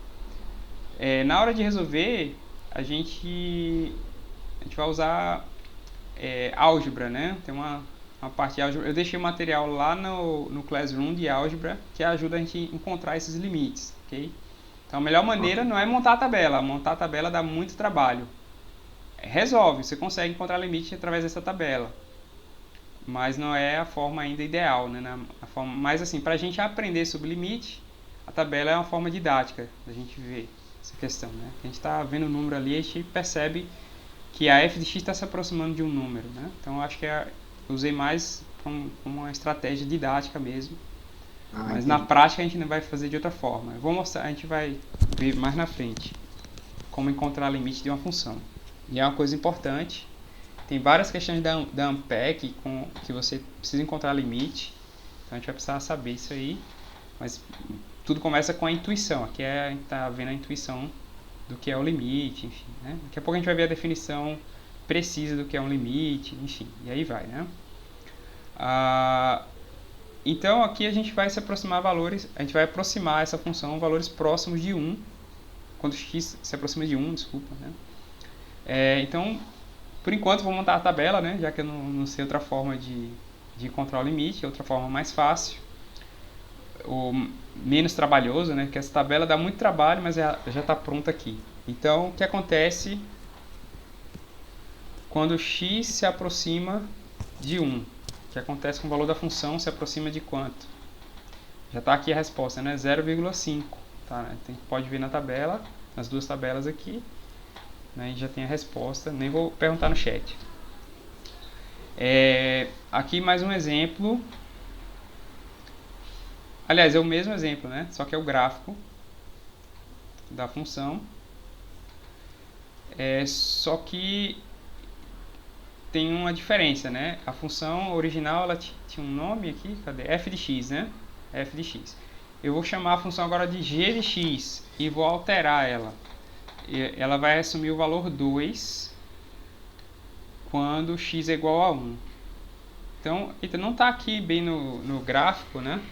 Na hora de resolver, a gente vai usar álgebra, né? Tem uma parte de álgebra. Eu deixei o material lá no Classroom de álgebra, que ajuda a gente a encontrar esses limites, ok? Então, a melhor maneira não é montar a tabela. Montar a tabela dá muito trabalho. Resolve, você consegue encontrar limite através dessa tabela, mas não é a forma ainda ideal, né? Mas assim, para a gente aprender sobre limite, a tabela é uma forma didática da gente ver essa questão, né? A gente está vendo o número ali, a gente percebe que a f de x está se aproximando de um número, né? Então, eu acho que usei mais como uma estratégia didática mesmo. Mas na prática a gente não vai fazer de outra forma. Eu vou mostrar, a gente vai ver mais na frente como encontrar limite de uma função. E é uma coisa importante. Tem várias questões da Unpack que você precisa encontrar limite. Então a gente vai precisar saber isso aí. Mas tudo começa com a intuição. Aqui a gente está vendo a intuição do que é o limite, enfim, né? Daqui a pouco a gente vai ver a definição precisa do que é um limite, enfim, e aí vai, né? Então aqui a gente vai se aproximar valores, a gente vai aproximar essa função valores próximos de 1, quando x se aproxima de 1, desculpa, né? Então, por enquanto vou montar a tabela, né? Já que eu não sei outra forma de encontrar o limite, outra forma mais fácil, ou menos trabalhoso, né? Porque essa tabela dá muito trabalho, mas já está pronta aqui. Então, o que acontece quando x se aproxima de 1? O que acontece com o valor da função se aproxima de quanto? Já está aqui a resposta, né? 0,5. Tá? Então, pode ver na tabela, nas duas tabelas aqui, né? E já tem a resposta, nem vou perguntar no chat. Aqui mais um exemplo. Aliás, é o mesmo exemplo, né? Só que é o gráfico da função. Só que tem uma diferença, né? A função original ela tinha um nome aqui, cadê? F de x, né? F de x. Eu vou chamar a função agora de g de x e vou alterar ela. Ela vai assumir o valor 2 quando x é igual a 1. Então não está aqui bem no gráfico, né?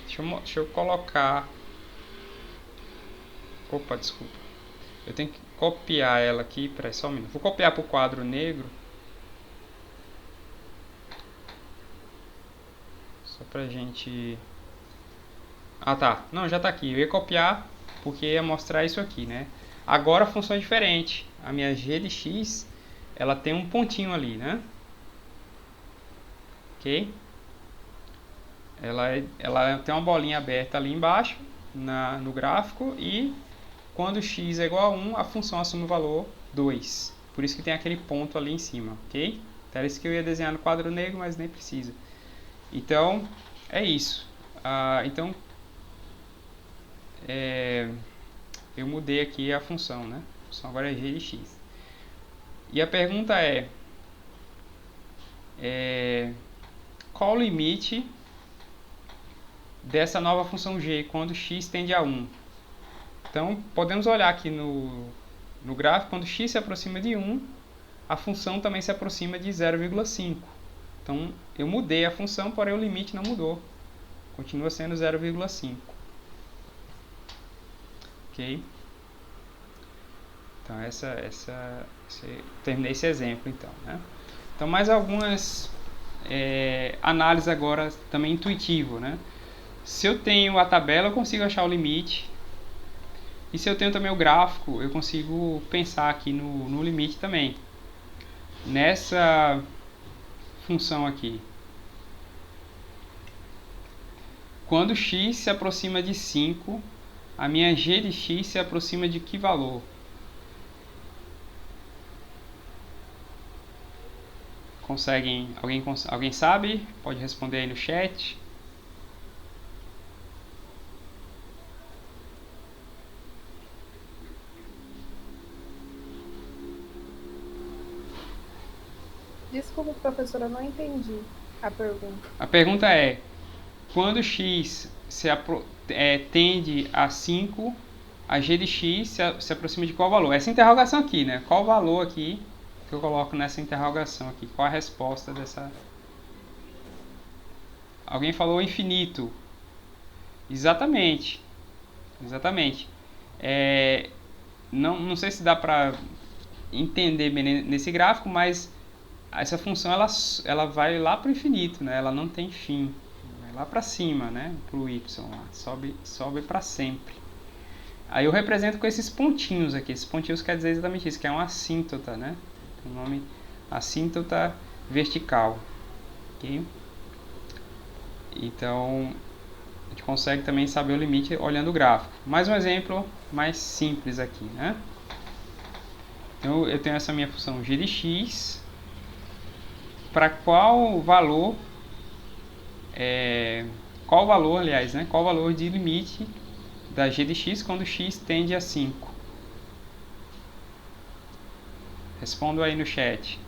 Deixa eu colocar... Opa, desculpa. Eu tenho que copiar ela aqui. Peraí, só um minuto. Vou copiar para o quadro negro. Só pra gente... Ah, tá. Não, já tá aqui. Eu ia copiar porque ia mostrar isso aqui, né? Agora a função é diferente. A minha g de x, ela tem um pontinho ali, né? Ok? Ela tem uma bolinha aberta ali embaixo, no gráfico, e quando x é igual a 1, a função assume o valor 2. Por isso que tem aquele ponto ali em cima, ok? Então era isso que eu ia desenhar no quadro negro, mas nem precisa. Então, é isso. Então, eu mudei aqui a função, né? A função agora é g de x. E a pergunta qual o limite dessa nova função g quando x tende a 1? Então, podemos olhar aqui no gráfico, quando x se aproxima de 1, a função também se aproxima de 0,5. Então, eu mudei a função, porém o limite não mudou. Continua sendo 0,5. Ok? Então, terminei esse exemplo, então, né? Então, mais algumas análises agora também intuitivo, né? Se eu tenho a tabela, eu consigo achar o limite. E se eu tenho também o gráfico, eu consigo pensar aqui no limite também. Nessa função aqui. Quando x se aproxima de 5, a minha g de x se aproxima de que valor? Alguém sabe? Pode responder aí no chat. Desculpa, professora, eu não entendi a pergunta. A pergunta é, quando x tende a 5, a g de x se aproxima de qual valor? Essa interrogação aqui, né? Qual valor aqui que eu coloco nessa interrogação aqui? Qual a resposta dessa... Alguém falou infinito. Exatamente. Exatamente. Não sei se dá para entender bem nesse gráfico, mas essa função ela vai lá para o infinito, né? Ela não tem fim. Vai lá para cima, né? Para o y lá. Sobe para sempre. Aí eu represento com esses pontinhos aqui. Esses pontinhos quer dizer exatamente isso, que é uma assíntota, né? O nome assíntota vertical. Ok? Então, a gente consegue também saber o limite olhando o gráfico. Mais um exemplo mais simples aqui, né? Então eu tenho essa minha função g de x, para qual valor, aliás, né? Qual o valor de limite da g de x quando x tende a 5? Respondo aí no chat.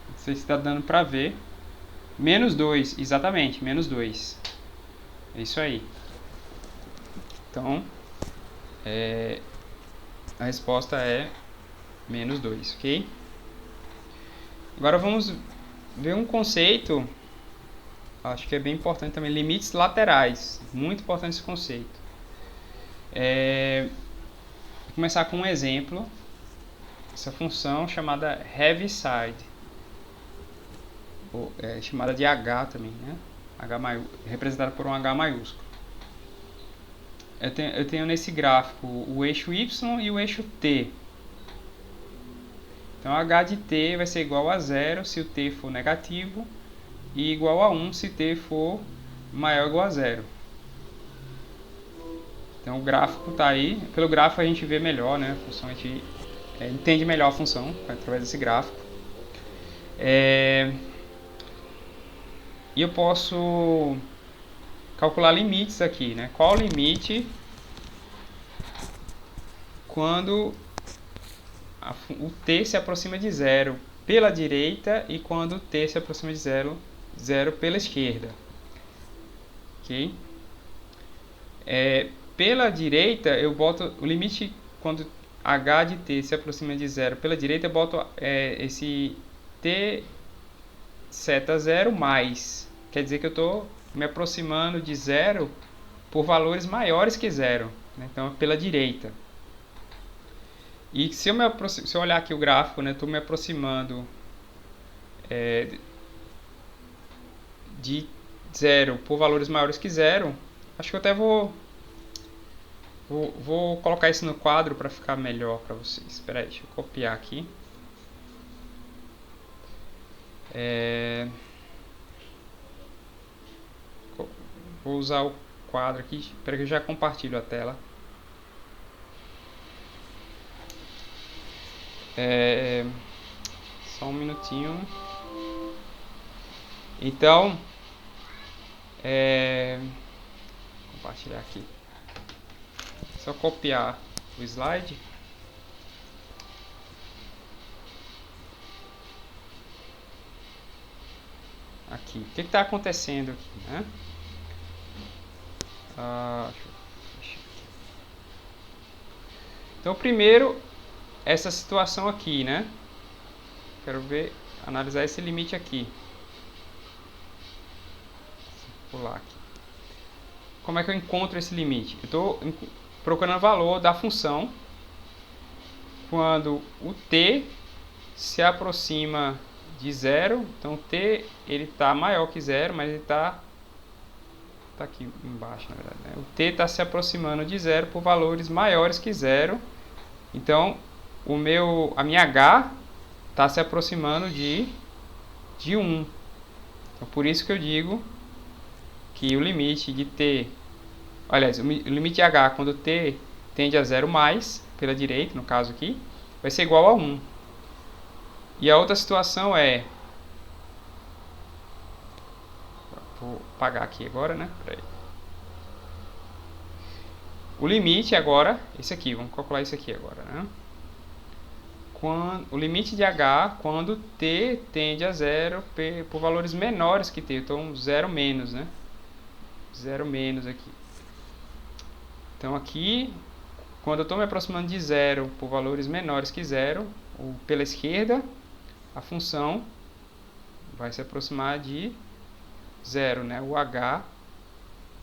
Não sei se está dando para ver. Menos 2, exatamente, menos 2. É isso aí. Então, a resposta é menos 2, ok? Agora vamos ver um conceito, acho que é bem importante também, limites laterais. Muito importante esse conceito. Vou começar com um exemplo. Essa função chamada Heaviside. Chamada de H também, né? Representada por um H maiúsculo. Eu tenho nesse gráfico o eixo Y e o eixo T. Então, H de T vai ser igual a 0 se o T for negativo e igual a 1 se T for maior ou igual a 0. Então, o gráfico está aí. Pelo gráfico a gente vê melhor, né? A função, a gente entende melhor a função através desse gráfico. E eu posso calcular limites aqui, né? Qual o limite quando o t se aproxima de 0 pela direita e quando o t se aproxima de 0 pela esquerda. Ok? Pela direita, eu boto o limite quando h de t se aproxima de 0 pela direita, eu boto esse t seta 0 mais. Quer dizer que eu estou me aproximando de 0 por valores maiores que 0. Né? Então, pela direita. E se eu olhar aqui o gráfico, né, estou me aproximando de 0 por valores maiores que 0. Acho que eu até vou colocar isso no quadro para ficar melhor para vocês. Espera aí, deixa eu copiar aqui. Vou usar o quadro aqui. Espera que eu já compartilho a tela. Só um minutinho. Então, compartilhar aqui. Só copiar o slide. Aqui. O que está acontecendo aqui, né? Então, primeiro, essa situação aqui, né? Quero analisar esse limite aqui. Vou pular aqui. Como é que eu encontro esse limite? Eu estou procurando o valor da função quando o t se aproxima de 0. Então, o t está maior que 0, mas ele está aqui embaixo, na verdade. Né? O t está se aproximando de 0 por valores maiores que 0. Então, a minha h está se aproximando de 1. Então, por isso que eu digo que o limite de t... Aliás, o limite de h quando t tende a 0 mais, pela direita, no caso aqui, vai ser igual a 1. E a outra situação vou apagar aqui agora, né? Peraí. O limite agora, esse aqui, vamos calcular isso aqui agora, né? O limite de h quando t tende a 0 por valores menores que t. Então, 0 menos, né? 0 menos aqui. Então, aqui, quando eu estou me aproximando de 0 por valores menores que 0, pela esquerda, a função vai se aproximar de 0, né? O h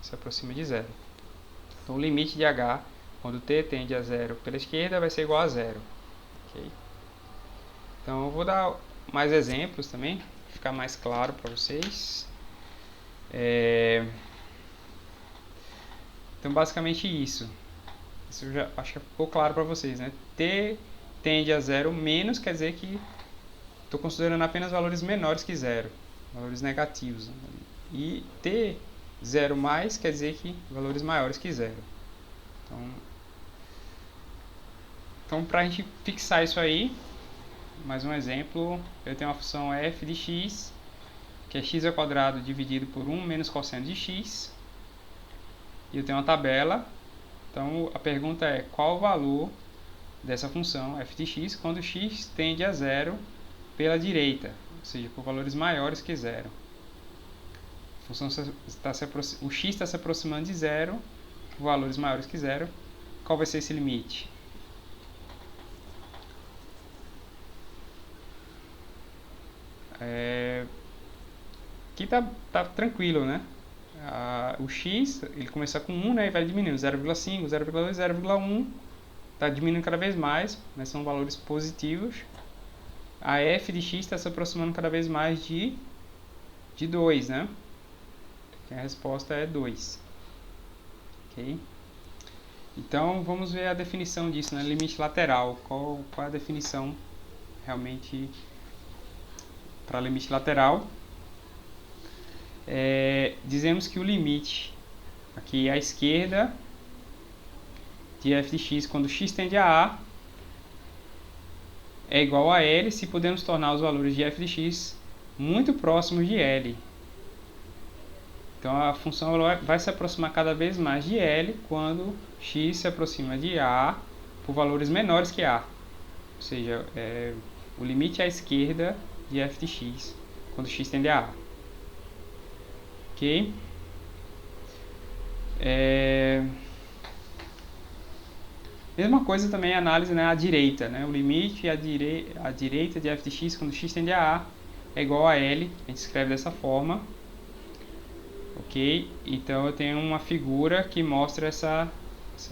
se aproxima de 0. Então, o limite de h, quando t tende a 0 pela esquerda, vai ser igual a 0. Okay? Então, eu vou dar mais exemplos também, para ficar mais claro para vocês. Então, basicamente isso. Isso já acho que ficou claro para vocês, né? T tende a zero menos quer dizer que estou considerando apenas valores menores que zero, valores negativos. Né? E t zero mais quer dizer que valores maiores que zero. Então para a gente fixar isso aí, mais um exemplo, eu tenho uma função f de x, que é x ao quadrado dividido por 1 menos cosseno de x. E eu tenho uma tabela. Então a pergunta é qual o valor dessa função f de x quando x tende a zero pela direita, ou seja, por valores maiores que zero. A função o x está se aproximando de zero por valores maiores que zero. Qual vai ser esse limite? Aqui tá tranquilo, né? O x, ele começa com 1, né, e vai diminuindo, 0,5, 0,2, 0,1, está diminuindo cada vez mais, mas são valores positivos. A f de x está se aproximando cada vez mais de 2, né? A resposta é 2. Ok? Então, vamos ver a definição disso, né? Limite lateral. Qual é a definição realmente para limite lateral? Dizemos que o limite aqui à esquerda de f de x quando x tende a A é igual a L se pudermos tornar os valores de f de x muito próximos de L. Então a função vai se aproximar cada vez mais de L quando x se aproxima de A por valores menores que A. Ou seja, o limite à esquerda de f de x quando x tende a A. Ok? Mesma coisa também a análise, né, à direita. Né? O limite à direita de f de x quando x tende a A é igual a L. A gente escreve dessa forma. Ok? Então eu tenho uma figura que mostra essa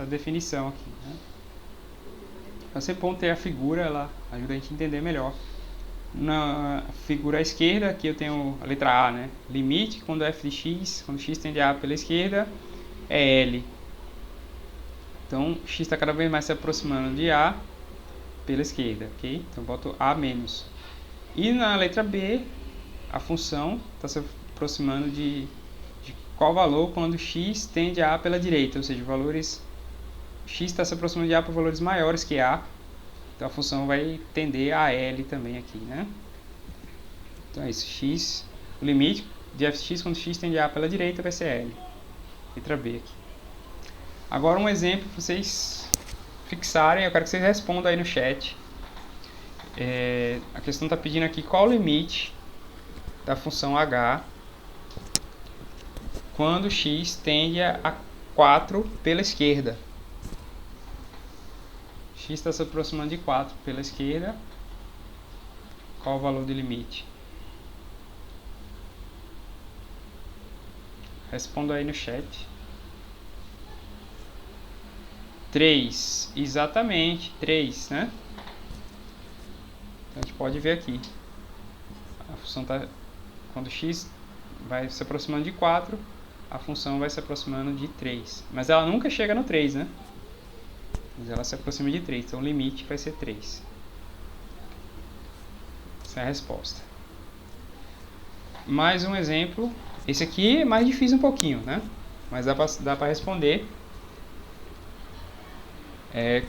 definição aqui. Né? Eu sempre bom ter a figura, ela ajuda a gente a entender melhor. Na figura à esquerda, aqui eu tenho a letra A, né? Limite quando f de x, quando x tende a A pela esquerda, é L. Então x está cada vez mais se aproximando de A pela esquerda, ok? Então eu boto A menos. E na letra B, a função está se aproximando de qual valor quando x tende a A pela direita, ou seja, x está se aproximando de A por valores maiores que A. Então a função vai tender a L também aqui, né? Então é isso, o limite de f de x quando x tende a A pela direita vai ser L. Letra B aqui. Agora um exemplo para vocês fixarem, eu quero que vocês respondam aí no chat. A questão está pedindo aqui qual o limite da função h quando x tende a 4 pela esquerda. X está se aproximando de 4 pela esquerda. Qual o valor do limite? Responda aí no chat. 3, exatamente, 3, né? Então a gente pode ver aqui. A função está, quando x vai se aproximando de 4, a função vai se aproximando de 3. Mas ela nunca chega no 3, né? Mas ela se aproxima de 3, então o limite vai ser 3. Essa é a resposta. Mais um exemplo. Esse aqui é mais difícil um pouquinho, né? Mas dá para responder.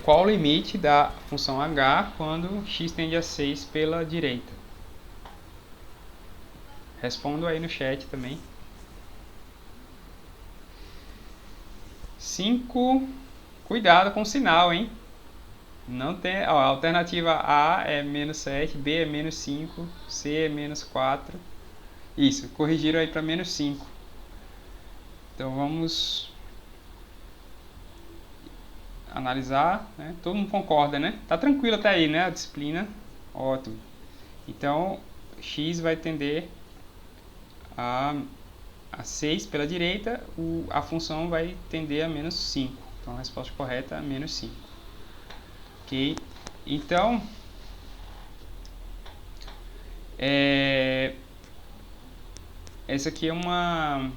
Qual o limite da função h quando x tende a 6 pela direita? Respondo aí no chat também. 5. Cuidado com o sinal, hein? Não tem, a alternativa A é menos 7, B é menos 5, C é menos 4. Isso, corrigiram aí para menos 5. Então vamos analisar, né? Todo mundo concorda, né? Tá tranquilo até aí, né? A disciplina, ótimo. Então x vai tender a 6 pela direita, a função vai tender a menos 5. Então a resposta correta é menos 5. Ok? Então esse aqui é um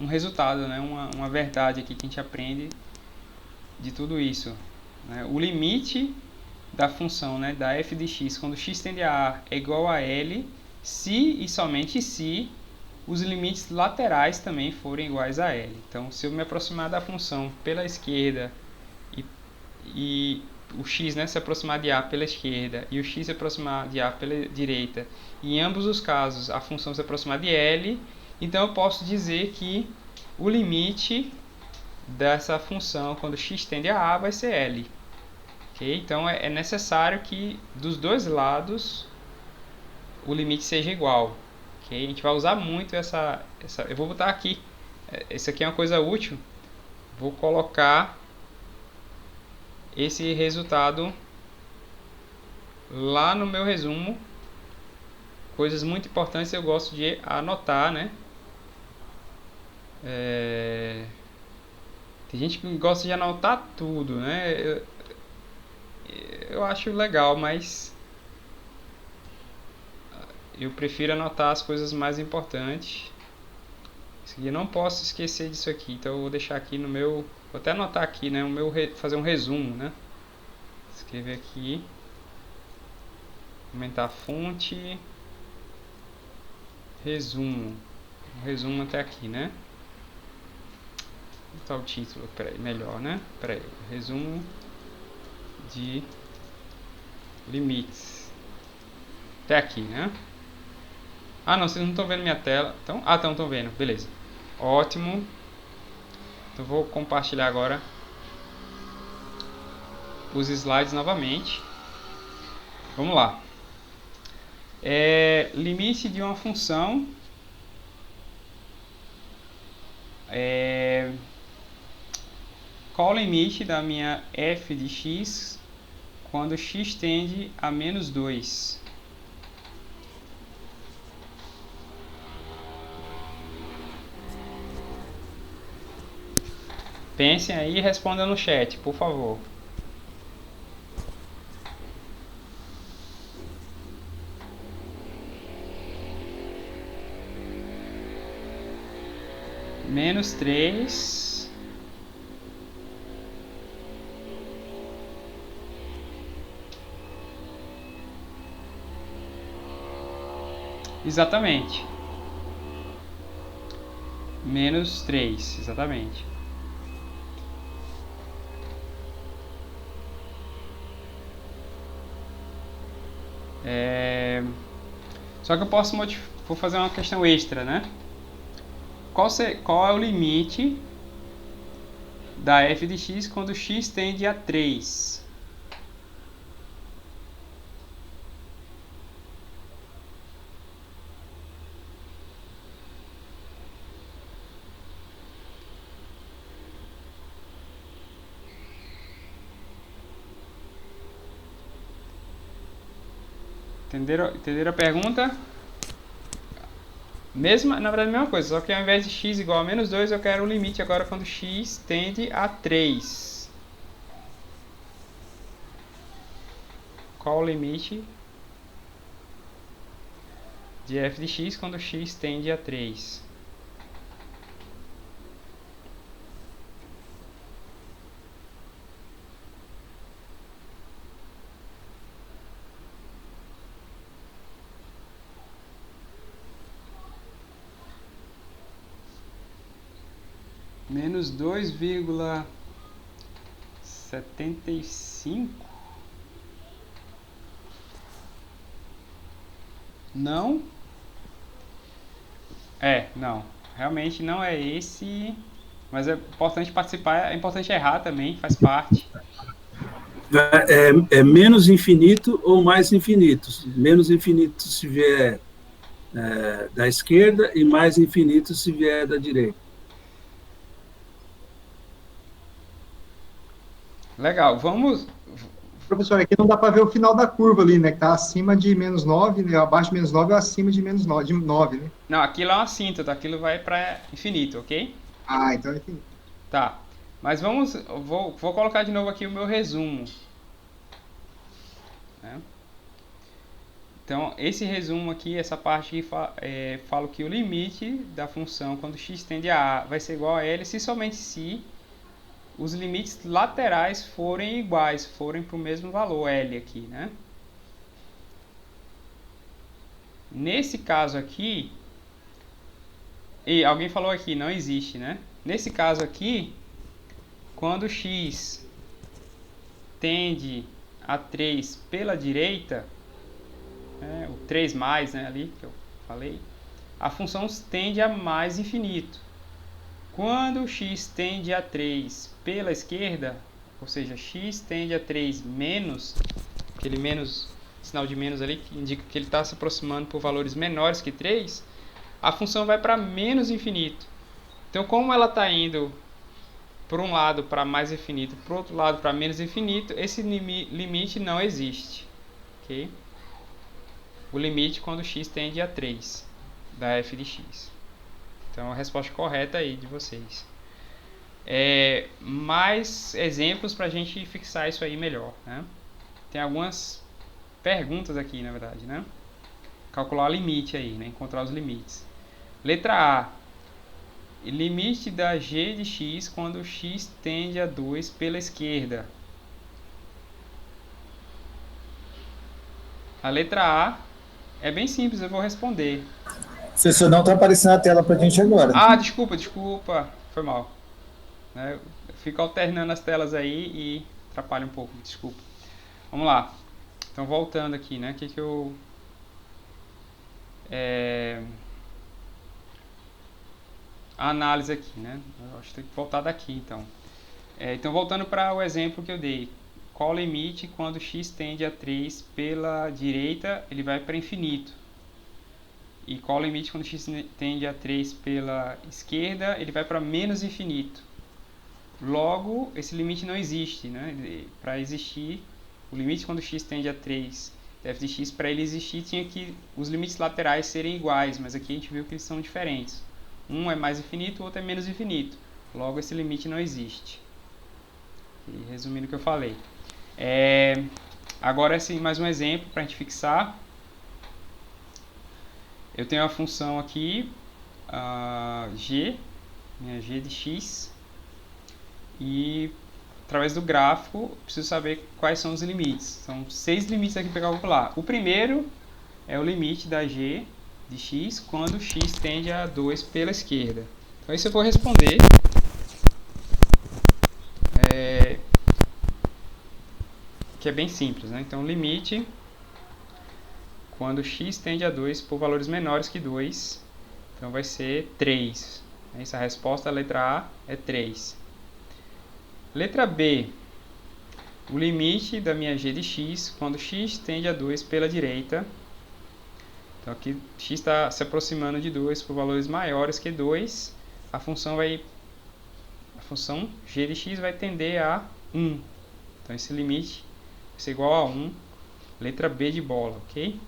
resultado, né? Uma verdade aqui que a gente aprende de tudo isso, né? O limite da função, né, da f de x, quando x tende a A é igual a L, se e somente se os limites laterais também forem iguais a L. Então, se eu me aproximar da função pela esquerda e o x, né, se aproximar de A pela esquerda e o x se aproximar de A pela direita, e em ambos os casos a função se aproximar de L, então eu posso dizer que o limite dessa função quando x tende a A vai ser L. Okay? Então é necessário que dos dois lados o limite seja igual. Okay? A gente vai usar muito essa. Eu vou botar aqui. Isso aqui é uma coisa útil. Vou colocar esse resultado lá no meu resumo. Coisas muito importantes eu gosto de anotar, né? Tem gente que gosta de anotar tudo, né? Eu acho legal, mas eu prefiro anotar as coisas mais importantes. Eu não posso esquecer disso aqui, então eu vou deixar aqui no meu... Vou até anotar aqui, né? Fazer um resumo, né? Escrever aqui. Aumentar a fonte. Resumo. Um resumo até aqui, né? Vou botar o título, peraí, melhor, né? Peraí, resumo de limites. Até aqui, né? Ah, não, vocês não estão vendo minha tela. Então, estão vendo, beleza. Ótimo. Então, vou compartilhar agora os slides novamente. Vamos lá. Limite de uma função. Qual o limite da minha f de x quando x tende a menos 2? Pensem aí e respondam no chat, por favor. Menos 3. Exatamente. Menos 3, exatamente. Só que eu posso vou fazer uma questão extra, né? Qual é o limite da f de x quando x tende a 3? Entenderam a pergunta? Na verdade, a mesma coisa, só que ao invés de x igual a menos 2, eu quero o limite agora quando x tende a 3. Qual o limite de f de x quando x tende a 3? Menos 2,75? Não? Não. Realmente não é esse. Mas é importante participar, é importante errar também, faz parte. É menos infinito ou mais infinito. Menos infinito se vier da esquerda e mais infinito se vier da direita. Legal, vamos... Professor, aqui não dá para ver o final da curva ali, né? Que está acima de menos 9, né? Abaixo de menos 9 ou acima de menos 9, né? Não, aquilo é uma assíntota, aquilo vai para infinito, ok? Ah, então é infinito. Tá, mas vou colocar de novo aqui o meu resumo. Né? Então, esse resumo aqui, essa parte aqui, falo que o limite da função quando x tende a A vai ser igual a L se somente se os limites laterais forem iguais, forem para o mesmo valor, L aqui, né? Nesse caso aqui, e alguém falou aqui, não existe, né? Nesse caso aqui, quando x tende a 3 pela direita, né, o 3 mais, né, ali que eu falei, a função tende a mais infinito. Quando x tende a 3 pela esquerda, ou seja, x tende a 3 menos, aquele menos, sinal de menos ali, que indica que ele está se aproximando por valores menores que 3, a função vai para menos infinito. Então, como ela está indo por um lado para mais infinito, por outro lado para menos infinito, esse limite não existe. Okay? O limite quando x tende a 3 da f de x. Então, a resposta correta aí de vocês. Mais exemplos para a gente fixar isso aí melhor. Né? Tem algumas perguntas aqui, na verdade. Né? Calcular o limite aí, né? Encontrar os limites. Letra A. Limite da g de x quando x tende a 2 pela esquerda. A letra A é bem simples, eu vou responder. Professor, não está aparecendo na tela para a gente agora. Ah, desculpa, foi mal. Eu fico alternando as telas aí e atrapalha um pouco, desculpa. Vamos lá. Então, voltando aqui, né? Que eu... A análise aqui, né? Eu acho que tem que voltar daqui, então. Então, voltando para o exemplo que eu dei. Qual o limite quando x tende a 3 pela direita, ele vai para infinito. E qual o limite quando x tende a 3 pela esquerda, ele vai para menos infinito. Logo, esse limite não existe, né? Para existir, o limite quando x tende a 3 da f de x, para ele existir, tinha que os limites laterais serem iguais, mas aqui a gente viu que eles são diferentes. Um é mais infinito, o outro é menos infinito. Logo, esse limite não existe. E resumindo o que eu falei. Agora, assim, mais um exemplo para a gente fixar. Eu tenho a função aqui, g, minha g de x. E, através do gráfico, preciso saber quais são os limites. São 6 limites aqui para calcular. O primeiro é o limite da g de x quando x tende a 2 pela esquerda. Então, isso eu vou responder. Que é bem simples, né? Então, limite quando x tende a 2 por valores menores que 2. Então, vai ser 3. Essa resposta, a letra A, é 3. Letra B. O limite da minha g de x quando x tende a 2 pela direita. Então, aqui x está se aproximando de 2 por valores maiores que 2. A função g de x vai tender a 1. Então, esse limite vai ser igual a 1. Letra B de bola, ok?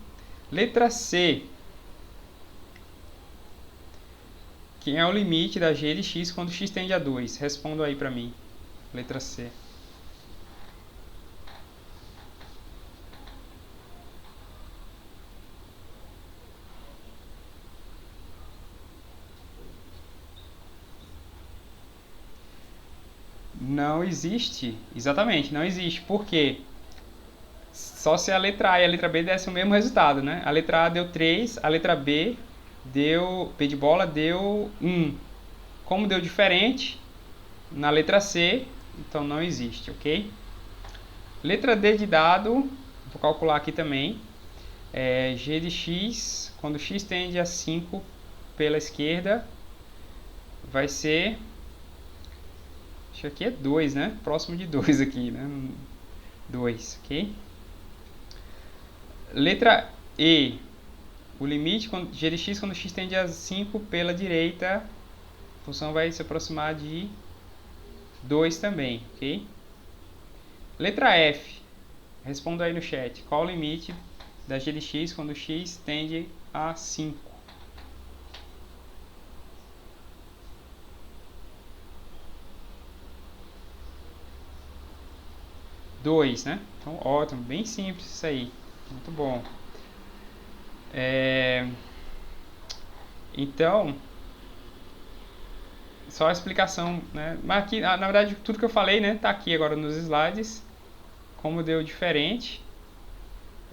Letra C. Que é o limite da g de x quando x tende a 2? Responda aí para mim. Letra C. Não existe. Exatamente, não existe. Por quê? Só se a letra A e a letra B dessem o mesmo resultado, né? A letra A deu 3, a letra B deu, P de bola, deu 1. Como deu diferente, na letra C, então não existe, ok? Letra D de dado, vou calcular aqui também. G de x, quando x tende a 5 pela esquerda, vai ser... Acho que aqui é 2, né? Próximo de 2 aqui, né? 2, ok? Letra E. O limite g de x quando x tende a 5 pela direita, a função vai se aproximar de 2 também, ok? Letra F. Responda aí no chat. Qual o limite da g de x quando x tende a 5? Dois, né? Então, ótimo. Bem simples isso aí. Muito bom. Então, só a explicação, né? Mas aqui, na verdade, tudo que eu falei, né, tá aqui agora nos slides. Como deu diferente,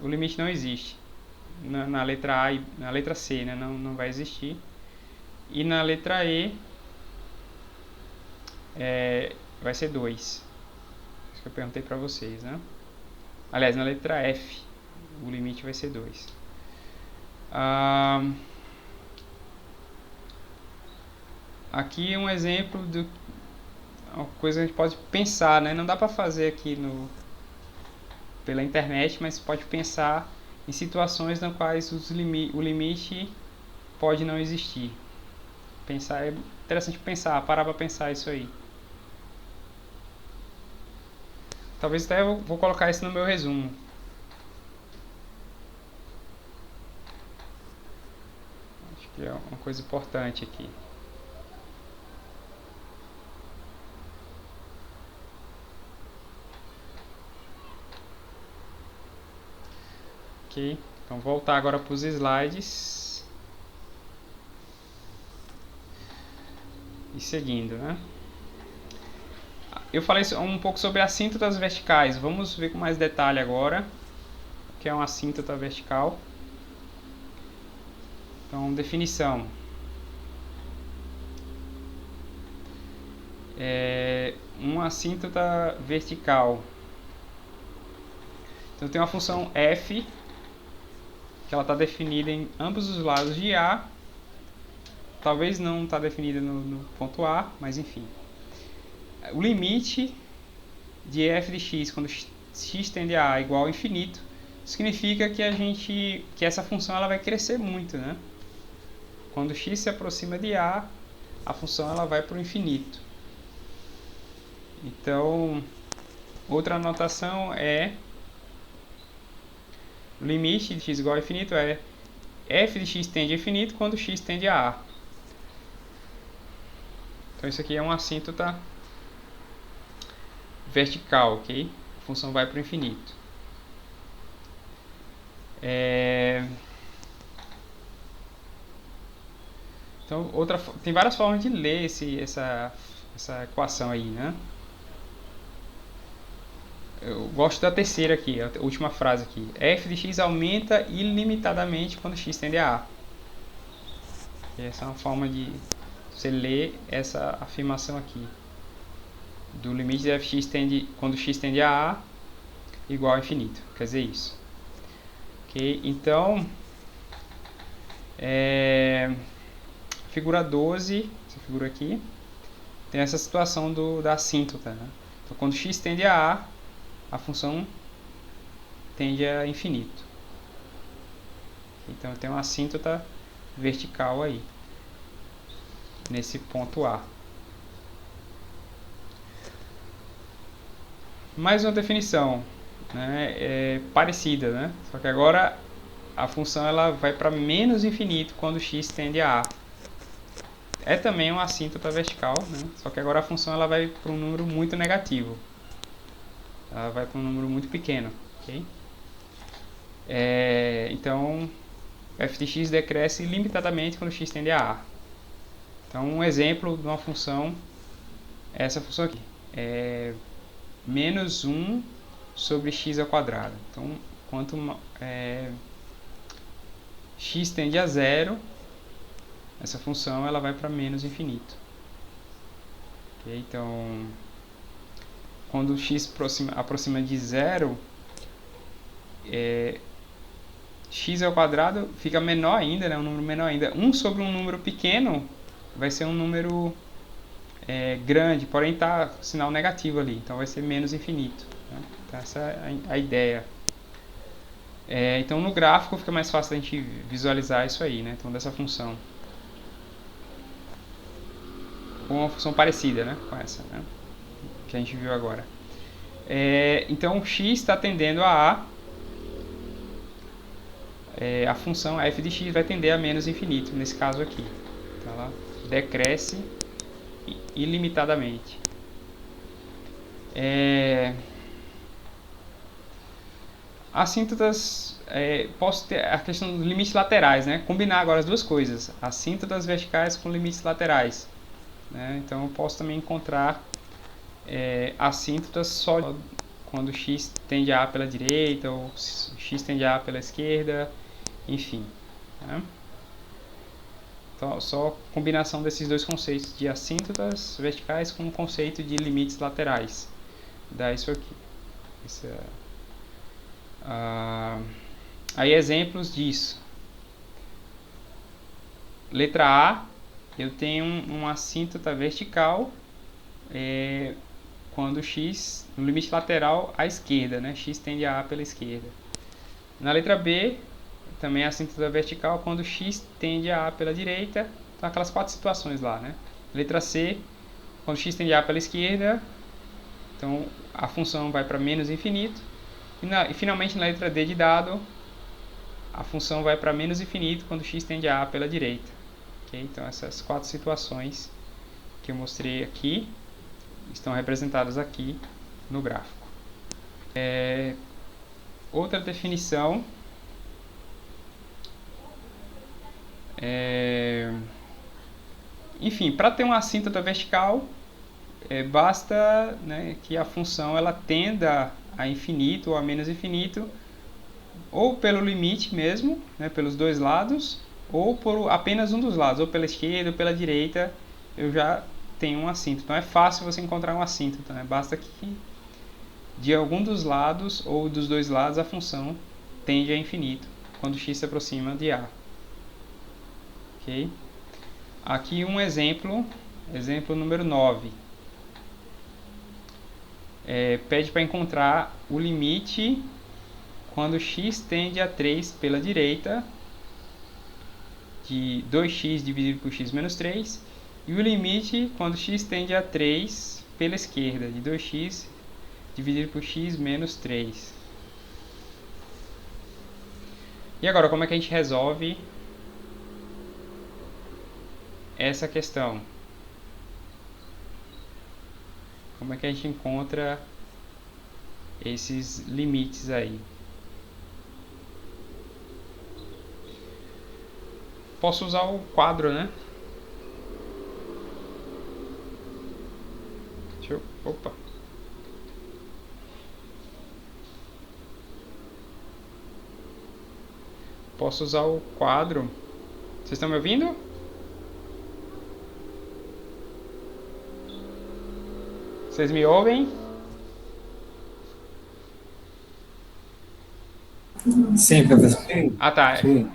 o limite não existe. Na letra A e na letra C, né, não vai existir. E na letra E, vai ser 2. Isso que eu perguntei para vocês, né? Aliás, na letra F, o limite vai ser 2. Aqui um exemplo de uma coisa que a gente pode pensar, né? Não dá para fazer aqui pela internet, mas pode pensar em situações nas quais o limite pode não existir. É interessante parar para pensar isso aí. Talvez até eu vou colocar isso no meu resumo. Acho que é uma coisa importante aqui. Ok, então voltar agora para os slides. E seguindo, né? Eu falei um pouco sobre assíntotas verticais. Vamos ver com mais detalhe agora o que é uma assíntota vertical. Então, definição. Uma assíntota vertical. Então, tem uma função f, que ela está definida em ambos os lados de A. Talvez não está definida no ponto A, mas enfim. O limite de f de x quando x tende a igual ao infinito significa que essa função ela vai crescer muito, né? Quando x se aproxima de a função ela vai para o infinito. Então, outra anotação é o limite de x igual ao infinito é f de x tende a infinito quando x tende a a. Então isso aqui é uma assíntota vertical, ok? A função vai para o infinito. Então, tem várias formas de ler essa equação aí, né? Eu gosto da terceira aqui, a última frase aqui. F de x aumenta ilimitadamente quando x tende a a. E essa é uma forma de você ler essa afirmação aqui. Do limite de f de x quando x tende a igual ao infinito. Quer dizer isso. Ok? Então, figura 12, essa figura aqui, tem essa situação da assíntota. Né? Então, quando x tende a função tende a infinito. Então, tem uma assíntota vertical aí, nesse ponto A. Mais uma definição, né, parecida, né? Só que agora a função ela vai para menos infinito quando x tende a a. É também uma assíntota vertical, né? Só que agora a função ela vai para um número muito negativo. Ela vai para um número muito pequeno, ok? Então, f de x decresce limitadamente quando x tende a a. Então, um exemplo de uma função é essa função aqui. Menos 1 sobre x ao quadrado. Então, quanto x tende a 0, essa função ela vai para menos infinito. Okay? Então, quando x aproxima de 0, x ao quadrado fica menor ainda, né? Um número menor ainda. 1 sobre um número pequeno vai ser um número grande, porém está sinal negativo ali, então vai ser menos infinito. Né? Então essa é a ideia. Então no gráfico fica mais fácil a gente visualizar isso aí, né? Então dessa função. Ou uma função parecida, né? Com essa, né? Que a gente viu agora. Então x está tendendo a a função f de x vai tender a menos infinito, nesse caso aqui. Então ela decresce ilimitadamente. Assíntotas, posso ter a questão dos limites laterais, né? Combinar agora as duas coisas, assíntotas verticais com limites laterais. né? Então eu posso também encontrar assíntotas só quando x tende a pela direita ou x tende a pela esquerda, enfim, né? Então, só combinação desses dois conceitos de assíntotas verticais com o conceito de limites laterais. Dá isso aqui. Aí exemplos disso. Letra A, eu tenho uma assíntota vertical quando x, no limite lateral à esquerda, né? X tende a pela esquerda. Na letra B, também a assíntota vertical quando x tende a pela direita. Então, aquelas 4 situações lá, né? Letra C, quando x tende a pela esquerda, então a função vai para menos infinito. E finalmente na letra D de dado, a função vai para menos infinito quando x tende a pela direita. Okay? Então essas 4 situações que eu mostrei aqui estão representadas aqui no gráfico. Outra definição enfim, para ter uma assíntota vertical, basta, né, que a função ela tenda a infinito ou a menos infinito, ou pelo limite mesmo, né, pelos dois lados, ou por apenas um dos lados, ou pela esquerda ou pela direita, eu já tenho um assíntota. Então é fácil você encontrar um assíntota, né? Basta que de algum dos lados ou dos dois lados a função tende a infinito quando x se aproxima de a. Ok? Aqui um exemplo número 9. Pede para encontrar o limite quando x tende a 3 pela direita, de 2x dividido por x menos 3, e o limite quando x tende a 3 pela esquerda, de 2x dividido por x menos 3. E agora, como é que a gente resolve essa questão? Como é que a gente encontra esses limites aí? Posso usar o quadro, né? Opa! Posso usar o quadro. Vocês estão me ouvindo? Vocês me ouvem? Sim, professor. Ah, tá. Sim.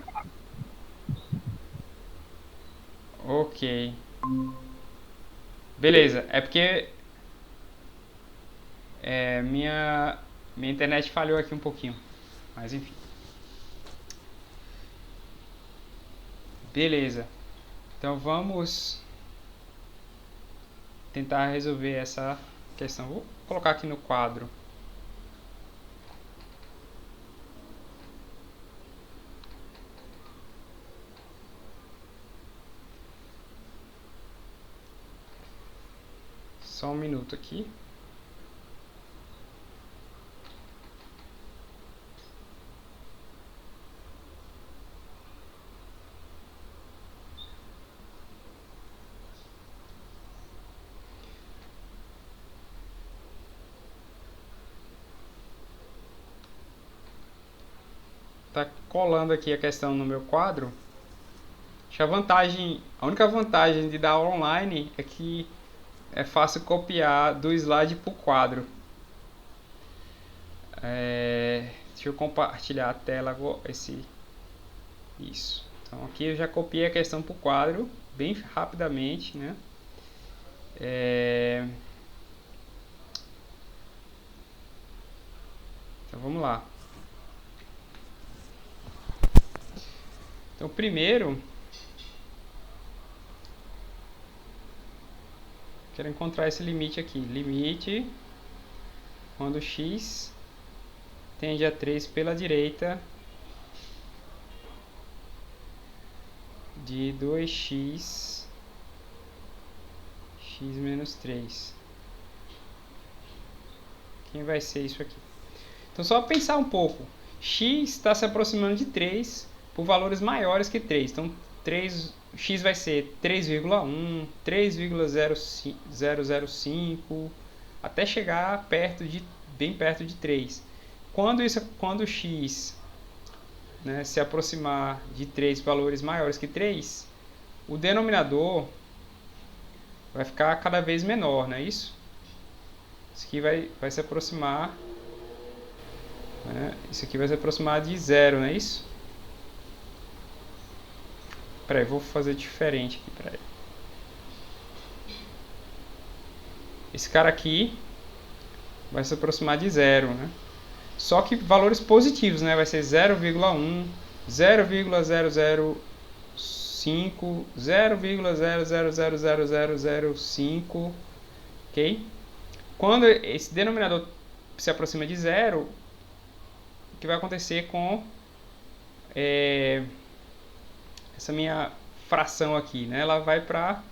Ok. Beleza. É porque minha internet falhou aqui um pouquinho. Mas enfim. Beleza. Então vamos tentar resolver essa questão. Vou colocar aqui no quadro. Só um minuto aqui. Tá colando aqui a questão no meu quadro. Acho que a única vantagem de dar aula online é que é fácil copiar do slide para o quadro. Deixa eu compartilhar a tela. Isso. Então aqui eu já copiei a questão para o quadro bem rapidamente, né? Então vamos lá. Então primeiro quero encontrar esse limite aqui. Limite quando x tende a 3 pela direita de 2x x menos 3. Quem vai ser isso aqui? Então só pensar um pouco. X está se aproximando de 3 por valores maiores que 3. Então x vai ser 3,1, 3,005, até chegar bem perto de 3. Quando x, né, se aproximar de 3 valores maiores que 3, o denominador vai ficar cada vez menor, não é isso? Isso aqui vai se aproximar, né? Isso aqui vai se aproximar de 0, não é isso? Peraí, vou fazer diferente aqui, peraí. Esse cara aqui vai se aproximar de 0, né? Só que valores positivos, né? Vai ser 0,1, 0,005, 0,0000005, ok? Quando esse denominador se aproxima de 0, o que vai acontecer com essa minha fração aqui, né? Ela vai para...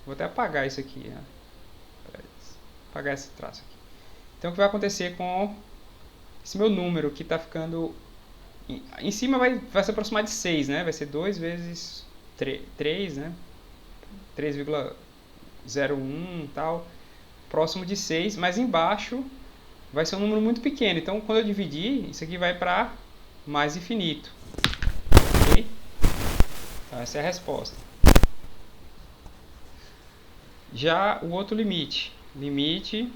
Vou até apagar isso aqui, né? Apagar esse traço aqui. Então, o que vai acontecer com esse meu número que está ficando... Em cima vai se aproximar de 6, né? Vai ser 2 vezes 3, né? 3,01 e tal. Próximo de 6, mas embaixo vai ser um número muito pequeno. Então, quando eu dividir, isso aqui vai para mais infinito. Ok? Então, essa é a resposta. Já o outro limite. Limite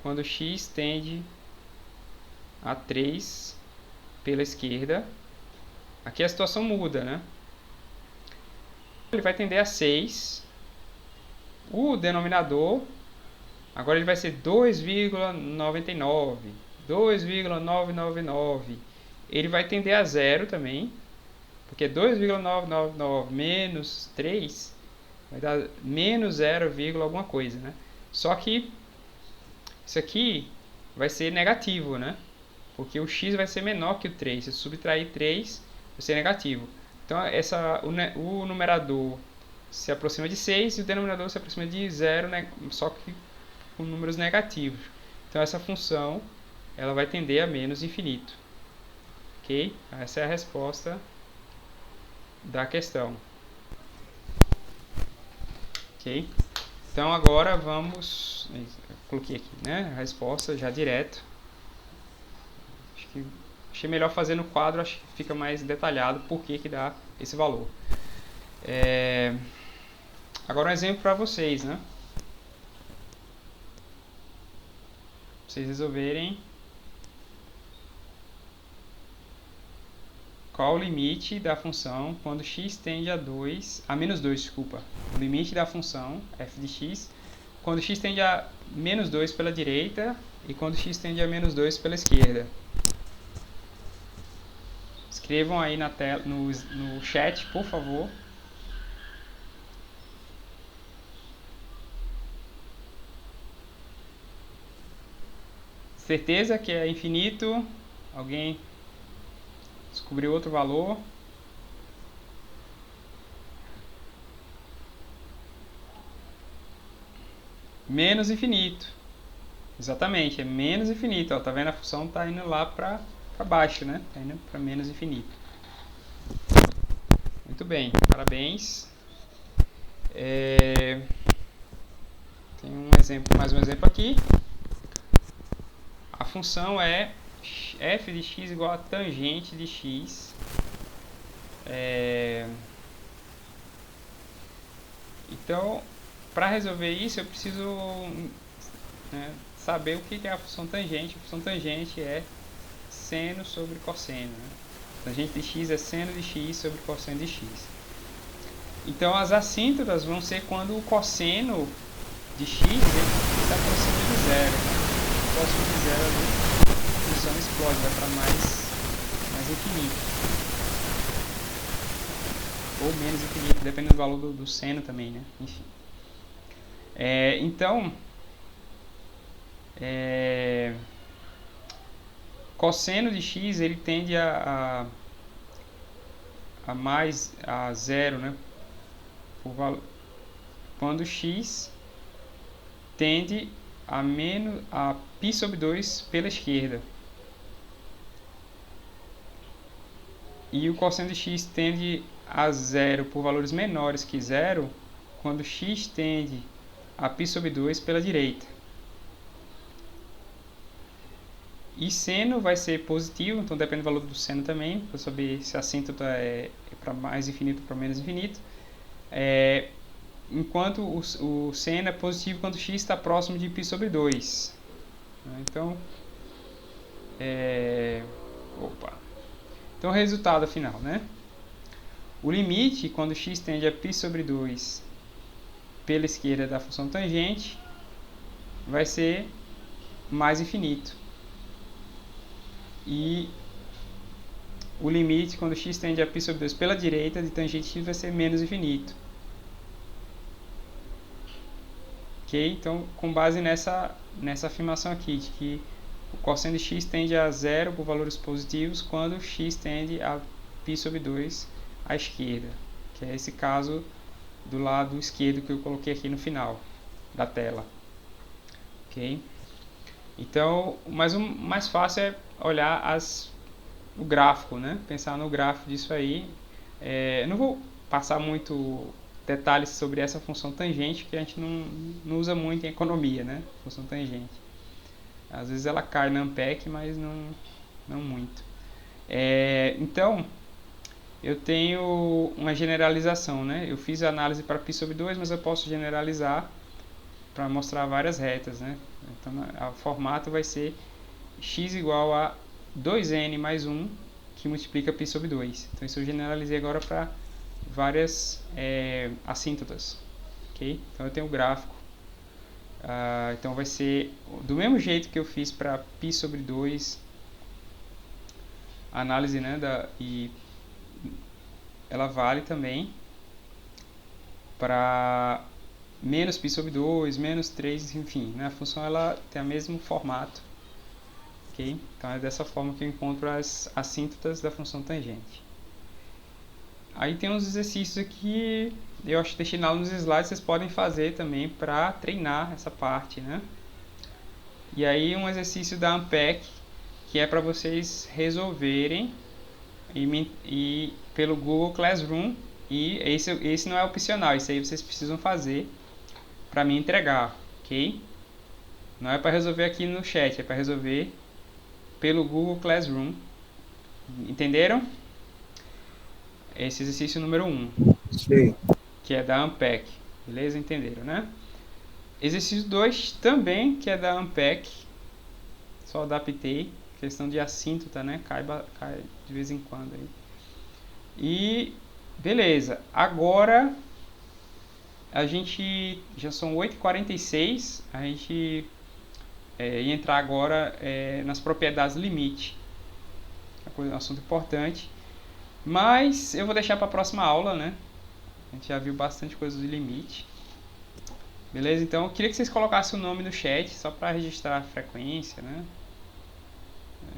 quando x tende a 3 pela esquerda. Aqui a situação muda, né? Ele vai tender a 6. O denominador, agora ele vai ser 2,99. 2,999. Ele vai tender a 0 também. Porque 2,999 menos 3 vai dar menos 0, alguma coisa, né? Só que isso aqui vai ser negativo, né? Porque o x vai ser menor que o 3. Se eu subtrair 3, vai ser negativo. Então, o numerador se aproxima de 6 e o denominador se aproxima de 0, né? Só que com números negativos. Então, essa função ela vai tender a menos infinito. Ok? Essa é a resposta da questão. Ok? Então, agora vamos... Eu coloquei aqui, né? A resposta já direto. Achei melhor fazer no quadro, acho que fica mais detalhado por que dá esse valor. Agora um exemplo para vocês, né? Vocês resolverem qual o limite da função quando x tende a menos 2, desculpa. O limite da função f de x quando x tende a menos 2 pela direita e quando x tende a menos 2 pela esquerda. Escrevam aí na tela, no chat, por favor. Certeza que é infinito? Alguém descobriu outro valor? Menos infinito. Exatamente, é menos infinito. Ó, tá vendo? A função está indo lá para baixo, né? Está indo para menos infinito. Muito bem, parabéns. Tem mais um exemplo aqui. A função é f de x igual a tangente de x. Então, para resolver isso, eu preciso saber o que é a função tangente. A função tangente é seno sobre cosseno. Né? Tangente de x é seno de x sobre cosseno de x. Então, as assíntotas vão ser quando o cosseno de x está próximo de 0. Né? Próximo de 0, a função explode, vai para mais infinito. Ou menos infinito, dependendo do valor do seno também, né? Enfim. Então, cosseno de x ele tende a 0, né? Quando x tende a π sobre 2 pela esquerda. E o cosseno de x tende a zero por valores menores que zero quando x tende a π sobre 2 pela direita. E seno vai ser positivo, então depende do valor do seno também, para saber se a assíntota é para mais infinito ou para menos infinito. Enquanto o seno é positivo quando x está próximo de π sobre 2. Então, então, o resultado final, né? O limite, quando x tende a π sobre 2 pela esquerda da função tangente, vai ser mais infinito. E o limite, quando x tende a π sobre 2 pela direita de tangente x, vai ser menos infinito. Ok? Então, com base nessa afirmação aqui, de que o cosseno de x tende a zero por valores positivos quando x tende a π sobre 2 à esquerda, que é esse caso do lado esquerdo que eu coloquei aqui no final da tela. Ok? Então, mas o mais fácil é olhar o gráfico, né? Pensar no gráfico disso aí. Eu não vou passar muito detalhes sobre essa função tangente, que a gente não usa muito em economia, né? Função tangente. Às vezes ela cai no Ampeg, mas não muito. Então, eu tenho uma generalização, né? Eu fiz a análise para π sobre 2, mas eu posso generalizar para mostrar várias retas, né? Então, o formato vai ser x igual a 2n mais 1, que multiplica π sobre 2. Então, isso eu generalizei agora para várias assíntotas. Okay? Então, eu tenho o gráfico. Então, vai ser do mesmo jeito que eu fiz para π sobre 2, a análise, né, e ela vale também para menos π sobre 2, menos 3, enfim, né? A função ela tem o mesmo formato. Okay? Então é dessa forma que eu encontro as assíntotas da função tangente. Aí tem uns exercícios aqui, eu acho que deixei lá nos slides, vocês podem fazer também para treinar essa parte, né? E aí um exercício da Ampeg, que é para vocês resolverem e pelo Google Classroom, e esse não é opcional, isso aí vocês precisam fazer para me entregar, ok? Não é para resolver aqui no chat, é para resolver pelo Google Classroom. Entenderam? Esse exercício número 1. Sim. Que é da Ampeg. Beleza? Entenderam, né? Exercício 2 também, que é da Ampeg. Só adaptei. Questão de assíntota, né? Cai de vez em quando aí. E beleza. Agora a gente já são 8h46. A gente ia entrar agora nas propriedades do limite. É um assunto importante. Mas eu vou deixar para a próxima aula, né? A gente já viu bastante coisa do limite. Beleza? Então eu queria que vocês colocassem o nome no chat, só para registrar a frequência, né?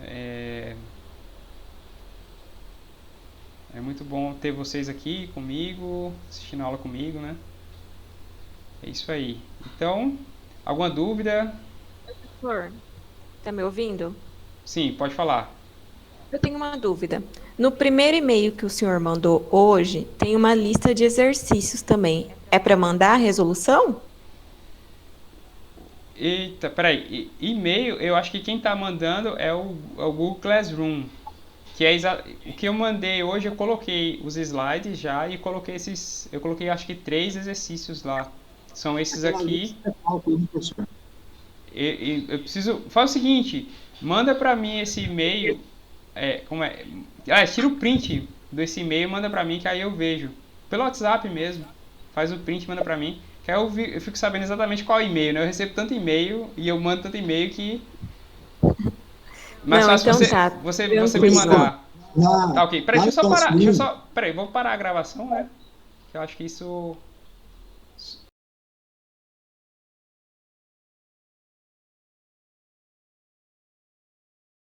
É muito bom ter vocês aqui comigo, assistindo a aula comigo, né? É isso aí. Então, alguma dúvida? Professor, tá me ouvindo? Sim, pode falar. Eu tenho uma dúvida. No primeiro e-mail que o senhor mandou hoje, tem uma lista de exercícios também. É para mandar a resolução? Eita, peraí. E-mail, eu acho que quem está mandando é o Google Classroom. Que é o que eu mandei hoje, eu coloquei os slides já e coloquei eu coloquei acho que 3 exercícios lá. São esses aqui. Eu preciso. Faz o seguinte, manda para mim esse e-mail. Tira o print desse e-mail, manda pra mim que aí eu vejo. Pelo WhatsApp mesmo. Faz o print, manda pra mim. Que aí eu fico sabendo exatamente qual e-mail, né? Eu recebo tanto e-mail e eu mando tanto e-mail que... Mas não, fácil então você me mandar. Tá, ok. Peraí, deixa eu só parar. Peraí, vou parar a gravação, né? Que eu acho que isso